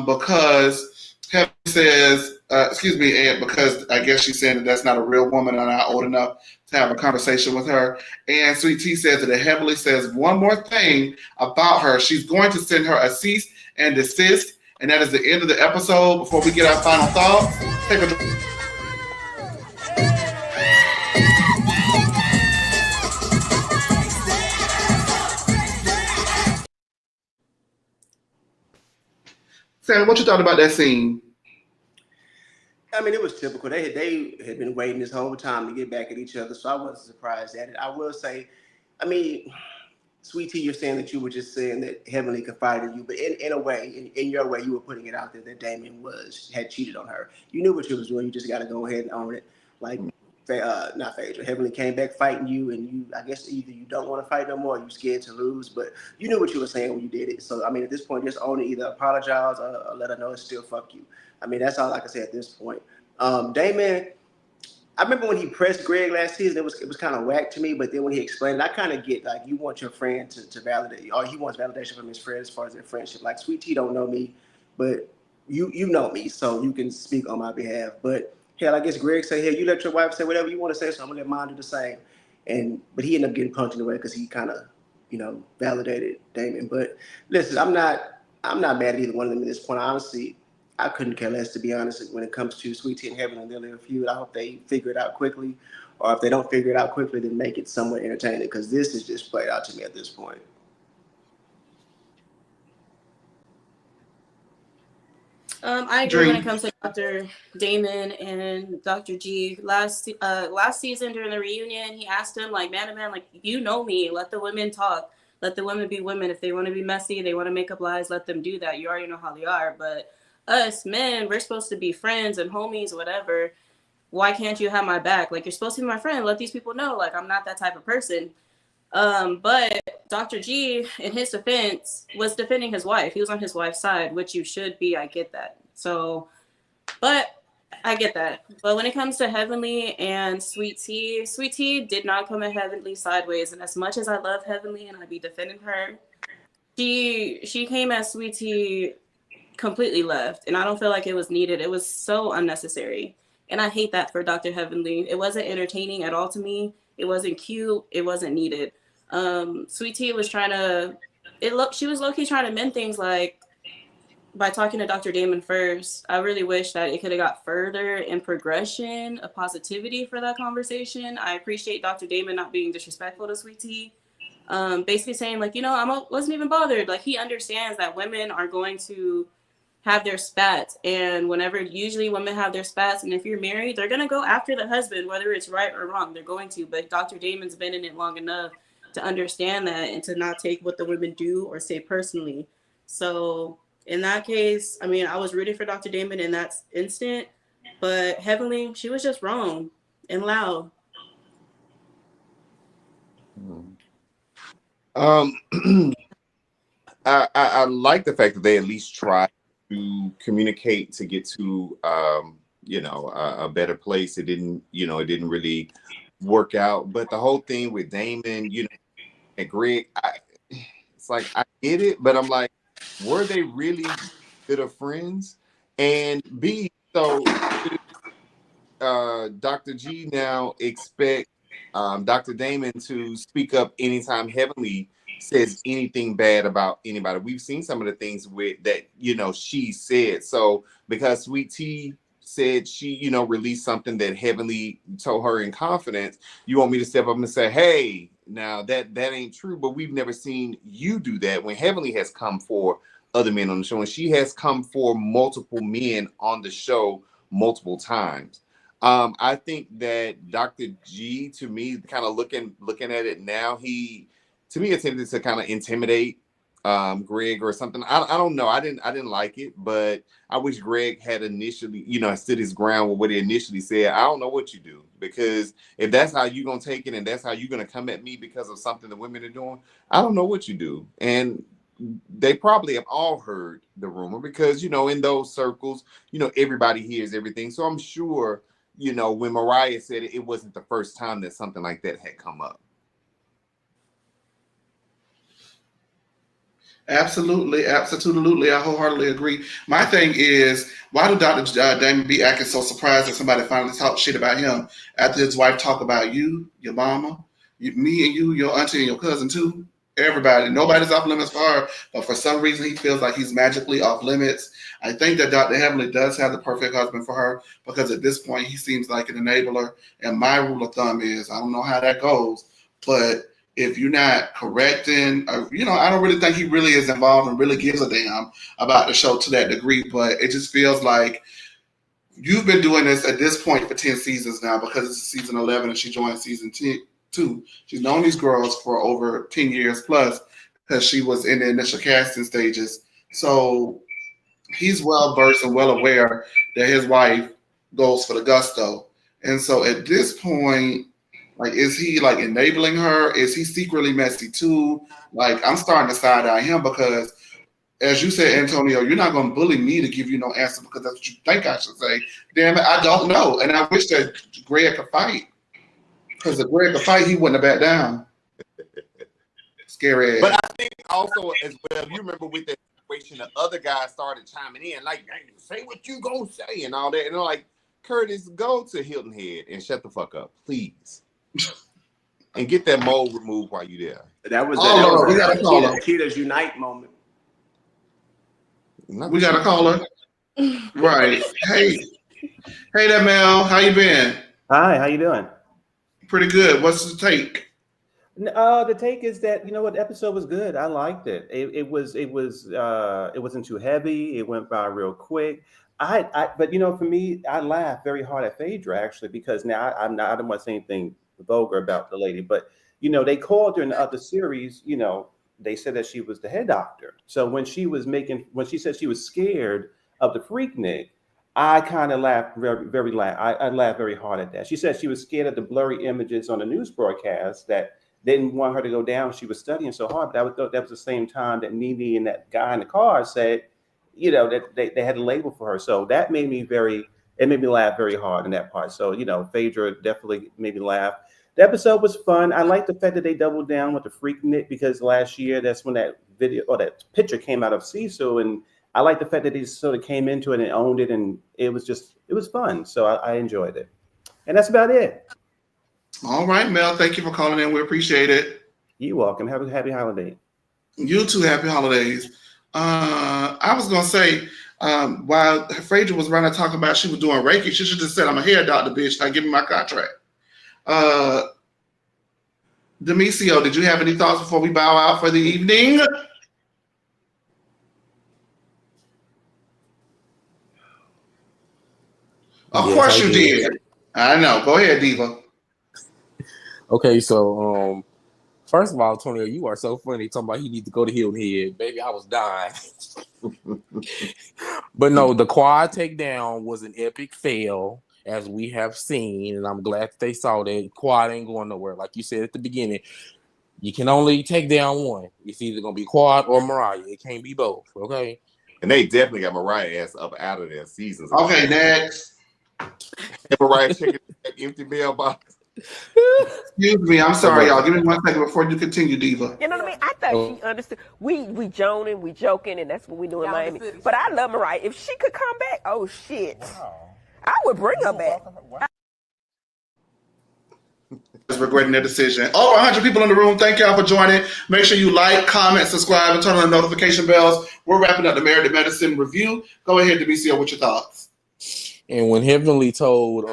because Heavenly says, and because I guess she's saying that that's not a real woman and not old enough to have a conversation with her. And Sweet Tea says that if Heavenly says one more thing about her, she's going to send her a cease and desist. And that is the end of the episode. Before we get our final thoughts, take a Sam, what you thought about that scene? I mean, it was typical. They had been waiting this whole time to get back at each other, so I wasn't surprised at it. I will say, I mean, Sweet Tea, you're saying that you were just saying that Heavenly confided in you, but in a way, in your way, you were putting it out there that Damon had cheated on her. You knew what you was doing. You just got to go ahead and own it. Like, not Phaedra. Heavenly came back fighting you, and you, I guess, either you don't want to fight no more, or you scared to lose, but you knew what you were saying when you did it. So, I mean, at this point, just own it. Either apologize or let her know it's still fuck you. I mean, that's all I can say at this point. Damon, I remember when he pressed Greg last season, it was kind of whack to me, but then when he explained it, I kind of get, like, you want your friend to validate, or he wants validation from his friend as far as their friendship. Like, Sweet Tea don't know me, but you know me, so you can speak on my behalf. But hell, I guess Greg said, hey, you let your wife say whatever you want to say, so I'm gonna let mine do the same. But he ended up getting punched in the way because he kind of, validated Damon. But listen, I'm not mad at either one of them at this point. Honestly, I couldn't care less, to be honest, when it comes to Sweet Tea and Heavenly and their little feud. I hope they figure it out quickly, or if they don't figure it out quickly, then make it somewhat entertaining, because this is just played out to me at this point. I agree when it comes to Dr. Damon and Dr. G. Last season during the reunion, he asked him, like, man to man, like, you know me, let the women talk. Let the women be women. If they want to be messy, they want to make up lies, let them do that. You already know how they are. But us men, we're supposed to be friends and homies, whatever. Why can't you have my back? Like, you're supposed to be my friend. Let these people know, like, I'm not that type of person. But Dr. G, in his defense, was defending his wife. He was on his wife's side, which you should be. I get that. So, but I get that. But when it comes to Heavenly and Sweet Tea did not come at Heavenly sideways. And as much as I love Heavenly and I'd be defending her, she came at Sweet Tea completely left. And I don't feel like it was needed. It was so unnecessary. And I hate that for Dr. Heavenly. It wasn't entertaining at all to me. It wasn't cute. It wasn't needed. Sweet Tea was trying to, she was low-key trying to mend things, like, by talking to Dr. Damon first. I really wish that it could have got further in progression of positivity for that conversation. I appreciate Dr. Damon not being disrespectful to Sweet Tea. Basically saying, like, you know, I wasn't even bothered. Like, he understands that women are going to have their spats, and whenever usually women have their spats, and if you're married, they're going to go after the husband, whether it's right or wrong, they're going to. But Dr. Damon's been in it long enough to understand that and to not take what the women do or say personally. So in that case, I mean, I was rooting for Dr. Damon in that instant, but Heavenly, she was just wrong and loud. I like the fact that they at least tried to communicate to get to a better place. It didn't really work out. But the whole thing with Damon, and Greg, it's like, I get it, but I'm like, were they really good of friends? And B, so Dr. G now expect Dr. Damon to speak up anytime Heavenly says anything bad about anybody. We've seen some of the things that she said. So because Sweet Tea said she released something that Heavenly told her in confidence, you want me to step up and say, hey, now that ain't true. But we've never seen you do that when Heavenly has come for other men on the show, and she has come for multiple men on the show multiple times. I think that Dr. G, to me, kind of looking at it now, he to me attempted to kind of intimidate Greg or something. I don't know. I didn't like it, but I wish Greg had initially, stood his ground with what he initially said. I don't know what you do, because if that's how you're gonna take it and that's how you're gonna come at me because of something the women are doing, I don't know what you do. And they probably have all heard the rumor, because in those circles, everybody hears everything. So I'm sure, when Mariah said it, it wasn't the first time that something like that had come up. Absolutely. I wholeheartedly agree. My thing is, why do Dr. Damon be acting so surprised that somebody finally talked shit about him after his wife talk about you, your mama, me and you, your auntie and your cousin too? Everybody. Nobody's off limits for her, but for some reason he feels like he's magically off limits. I think that Dr. Heavenly does have the perfect husband for her, because at this point he seems like an enabler. And my rule of thumb is, I don't know how that goes, but if you're not correcting, I don't really think he really is involved and really gives a damn about the show to that degree. But it just feels like you've been doing this at this point for 10 seasons now, because it's season 11 and she joined season 2. She's known these girls for over 10 years plus, because she was in the initial casting stages. So he's well versed and well aware that his wife goes for the gusto. And so at this point, like, is he like enabling her? Is he secretly messy too? Like, I'm starting to side eye him, because, as you said, Antonio, you're not going to bully me to give you no answer because that's what you think I should say. Damn it, I don't know. And I wish that Greg could fight, because if Greg could fight, he wouldn't have backed down. Scary ass. But I think also, as well, you remember with that situation, the other guys started chiming in, like, hey, say what you gonna say and all that. And they're like, Curtis, go to Hilton Head and shut the fuck up, please. And get that mold removed while you're there. That was we gotta call her. Cheetahs Unite moment. We gotta call her. Right. Hey there, Mel. How you been? Hi, how you doing? Pretty good. What's the take? The take is that the episode was good. I liked it. It wasn't too heavy. It went by real quick. But for me, I laughed very hard at Phaedra actually because now I don't want to say anything vulgar about the lady, but they called her in the other series. They said that she was the head doctor. So when she said she was scared of the Freaknik, I kind of laughed I laughed very hard at that. She said she was scared of the blurry images on the news broadcast that didn't want her to go down. She was studying so hard, but I would thought that was the same time that Nene and that guy in the car said, that they had a label for her. So that made me laugh very hard in that part. So, Phaedra definitely made me laugh. The episode was fun. I like the fact that they doubled down with the Freaknik because last year that's when that video or that picture came out of Cecil, and I like the fact that they sort of came into it and owned it, and it was fun. So I enjoyed it, and that's about it. All right, Mel. Thank you for calling in. We appreciate it. You're welcome. Have a happy holiday. You too. Happy holidays. I was gonna say, while Phaedra was running talking about she was doing Reiki, she should have said, "I'm a hair doctor, bitch. Now give me my contract." Demisio, did you have any thoughts before we bow out for the evening? Of course you did. I know. Go ahead, Diva. Okay, so first of all, Antonio, you are so funny talking about he need to go to Hilton Head. Baby, I was dying. But no, the quad takedown was an epic fail, as we have seen, and I'm glad that they saw that quad ain't going nowhere. Like you said at the beginning, you can only take down one. It's either gonna be Quad or Mariah. It can't be both, okay? And they definitely got Mariah ass up out of their seasons. Okay, next. Mariah checking that empty mailbox. Excuse me, I'm sorry, y'all. Give me 1 second before you continue, Diva. You know what I mean? I thought she understood. We joning, we joking, and that's what we do in Miami. But I love Mariah. If she could come back, oh shit, I would bring her back. Regretting their decision. Over 100 people in the room. Thank y'all for joining. Make sure you like, comment, subscribe, and turn on the notification bells. We're wrapping up the Married to Medicine review. Go ahead, Demisio, with your thoughts. And when Heavenly told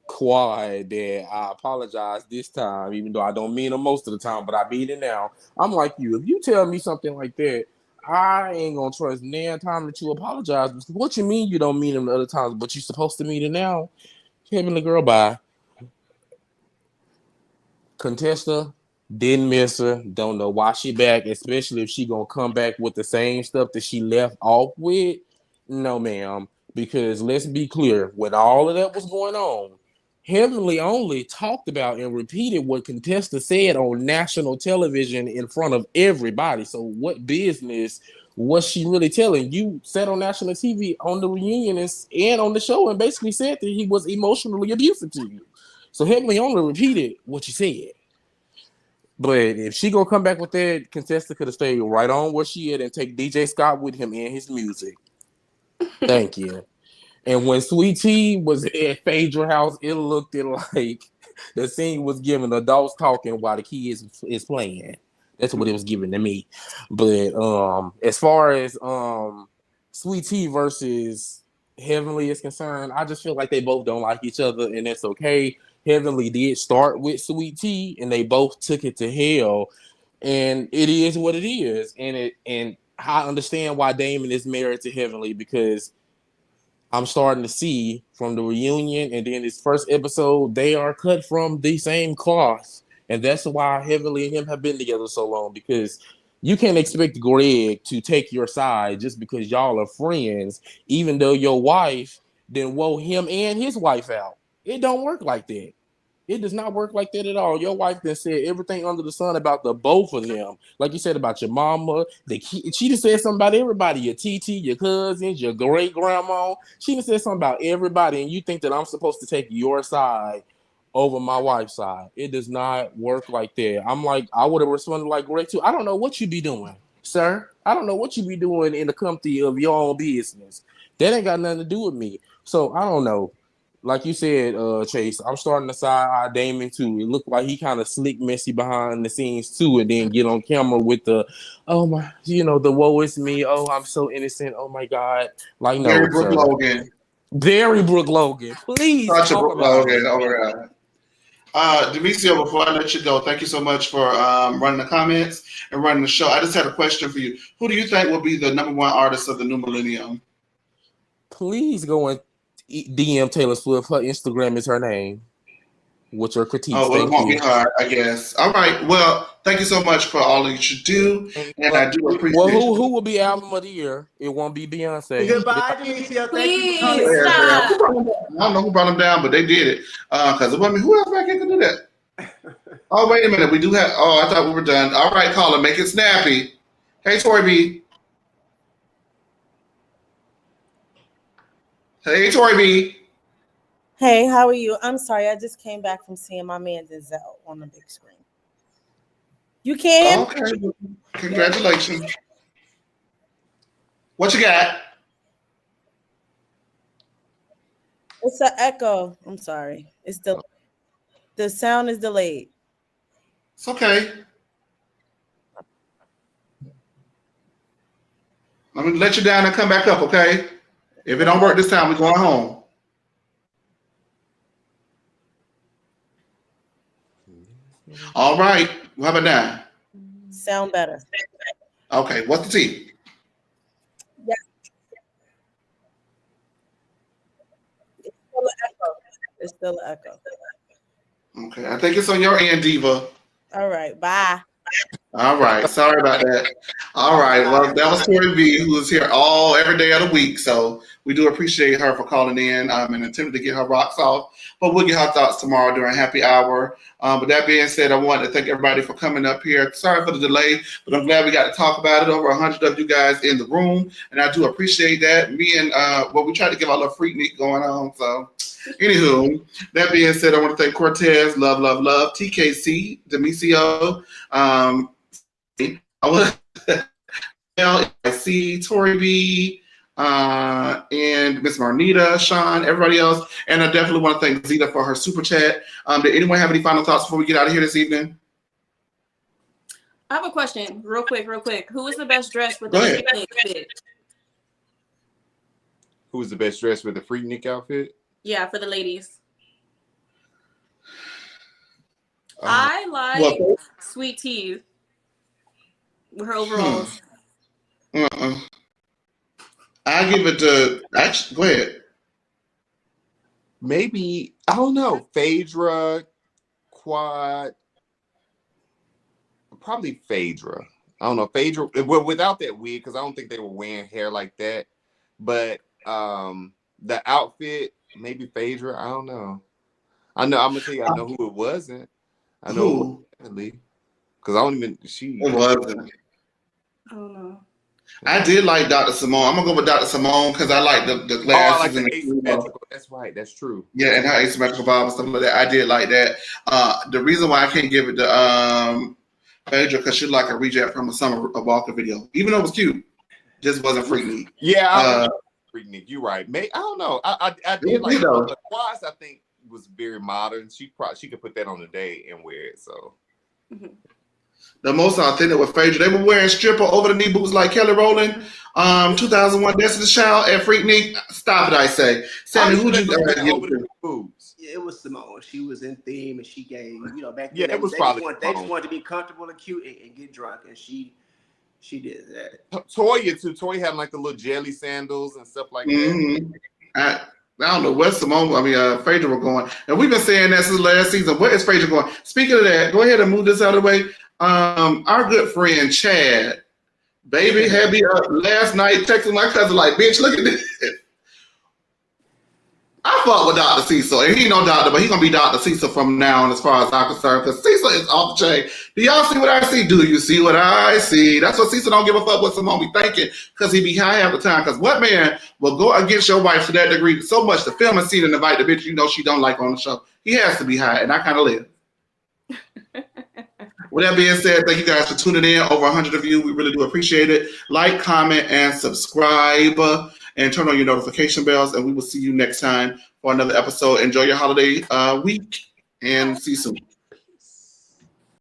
Quad that I apologize this time, even though I don't mean it most of the time, but I mean it now, I'm like you. If you tell me something like that, I ain't gonna trust nan time that you apologize. What you mean you don't mean it the other times, but you supposed to mean it now? Heavenly girl, bye. Contessa, didn't miss her. Don't know why she back, especially if she gonna come back with the same stuff that she left off with. No, ma'am. Because let's be clear, when all of that was going on, Heavenly only talked about and repeated what Contessa said on national television in front of everybody. So what business was she really telling? You said on national TV on the reunion and on the show and basically said that he was emotionally abusive to you. So Heavenly only repeated what you said. But if she gonna come back with that, Contessa could have stayed right on where she is and take DJ Scott with him and his music. Thank you. And when Sweet Tea was at Phaedra house, it looked like the scene was giving adults talking while the kids is playing. That's what it was giving to me. But as far as Sweet Tea versus Heavenly is concerned, I just feel like they both don't like each other, and that's okay. Heavenly did start with Sweet Tea, and they both took it to hell, and it is what it is. And I understand why Damon is married to Heavenly, because I'm starting to see from the reunion and then this first episode, they are cut from the same cloth. And that's why Heavenly and him have been together so long, because you can't expect Greg to take your side just because y'all are friends, even though your wife then wore him and his wife out. It don't work like that. It does not work like that at all. Your wife then said everything under the sun about the both of them. Like you said about your mama, she just said something about everybody, your TT, your cousins, your great grandma. She just said something about everybody, and you think that I'm supposed to take your side over my wife's side. It does not work like that. I'm like, I would have responded like Greg too. I don't know what you be doing, sir. I don't know what you be doing in the company of your own business. That ain't got nothing to do with me. So I don't know. like you said, Chase, I'm starting to side eye Damon too. It looked like he kind of slick, messy behind the scenes too, and then get on camera with the, oh my, the woe is me. Oh, I'm so innocent. Oh my God. Like, Gary no, Brooke sir. Logan. Gary Brooke Logan. Please Such a talk Brooke about Logan. it. Oh my God. Demetrio, before I let you go, thank you so much for running the comments and running the show. I just had a question for you. Who do you think will be the #1 artist of the new millennium? Please go and DM Taylor Swift. Her Instagram is her name. With your critiques. Oh, well, it Thank won't you. be hard, I guess. All right. Well, thank you so much for all that you do, and I do appreciate. Well, who will be album of the year? It won't be Beyonce. Goodbye, Demetrio. Thank you for Please coming. stop. I don't know who brought them down, but they did it. Because who else back here could do that? Oh, wait a minute. We do have. Oh, I thought we were done. All right, caller, make it snappy. Hey, Tori B. Hey, Tori B. Hey, how are you? I'm sorry, I just came back from seeing my man Denzel on the big screen. You can? Okay. Congratulations. What you got? It's an echo. I'm sorry. The sound is delayed. It's okay. I'm gonna let you down and come back up, okay? If it don't work this time, we're going home. All right. How about now? Sound better. Okay. What's the tea? Yeah. It's still an echo. Okay. I think it's on your end, Diva. All right. Bye. All right. Sorry about that. All right. Well, that was Tori B, who is here every day of the week. So we do appreciate her for calling in and attempting to get her rocks off. But we'll get her thoughts tomorrow during happy hour. But that being said, I want to thank everybody for coming up here. Sorry for the delay, but I'm glad we got to talk about it. Over 100 of you guys in the room, and I do appreciate that. Me and we tried to give our little freaknik going on. So, anywho, that being said, I want to thank Cortez, love, TKC, Demetrio. I want to see Tori B. And Miss Marnita, Sean, everybody else. And I definitely want to thank Zeta for her super chat. Did anyone have any final thoughts before we get out of here this evening? I have a question, real quick. Who was the best dressed with the Go ahead. freaknik fit? Who was the best dressed with the Freaknik outfit? Yeah, for the ladies. I like What? Sweet Tea with her overalls. I give it to. Actually, go ahead. Maybe, I don't know. Phaedra, Quad. Probably Phaedra. I don't know. Phaedra, well, without that wig, because I don't think they were wearing hair like that. But the outfit, maybe Phaedra. I don't know. I'm gonna tell you, I know who it wasn't. I know it wasn't Heavenly. Because I don't even It wasn't. I don't know. I did like Dr. Simone. I'm gonna go with Dr. Simone because I like the glasses. I like the and asymmetrical. That's right. That's true. Yeah, and her asymmetrical bob and stuff like that. I did like that. The reason why I can't give it to Phaedra because she like a reject from a Summer Walker video, even though it was cute, just wasn't freaky. Yeah, Freaknik. You're right. I don't know. I did like the Quads. I think was very modern. She could put that on the day and wear it. So. Mm-hmm. The most authentic with Phaedra. They were wearing stripper over the knee boots like Kelly Rowland. 2001 Destiny's Child and Freaknik. Stop it, I say. Sammy, who'd you over the boobs? Yeah, it was Simone. She was in theme and she gave, back then. Yeah, it was probably they just wanted to be comfortable and cute and get drunk, and she did that. Toya too. Toya had like the little jelly sandals and stuff like that. I don't know where Phaedra were going. And we've been saying that since last season. Where is Phaedra going? Speaking of that, go ahead and move this out of the way. Our good friend Chad, baby, had me up last night texting my cousin like, bitch, look at this. I fuck with Dr. Cecil, and he no doctor, but he's gonna be Dr. Cecil from now on as far as I'm concerned, because Cecil is off the chain. Do y'all see what I see? Do you see what I see? That's what Cecil don't give a fuck what Simone be thinking, because he be high half the time. Because what man will go against your wife to that degree so much to film a scene and invite the bitch she don't like on the show? He has to be high, and I kind of live. With that being said, thank you guys for tuning in. Over 100 of you. We really do appreciate it. Like, comment, and subscribe. and turn on your notification bells. And we will see you next time for another episode. Enjoy your holiday week and see you soon.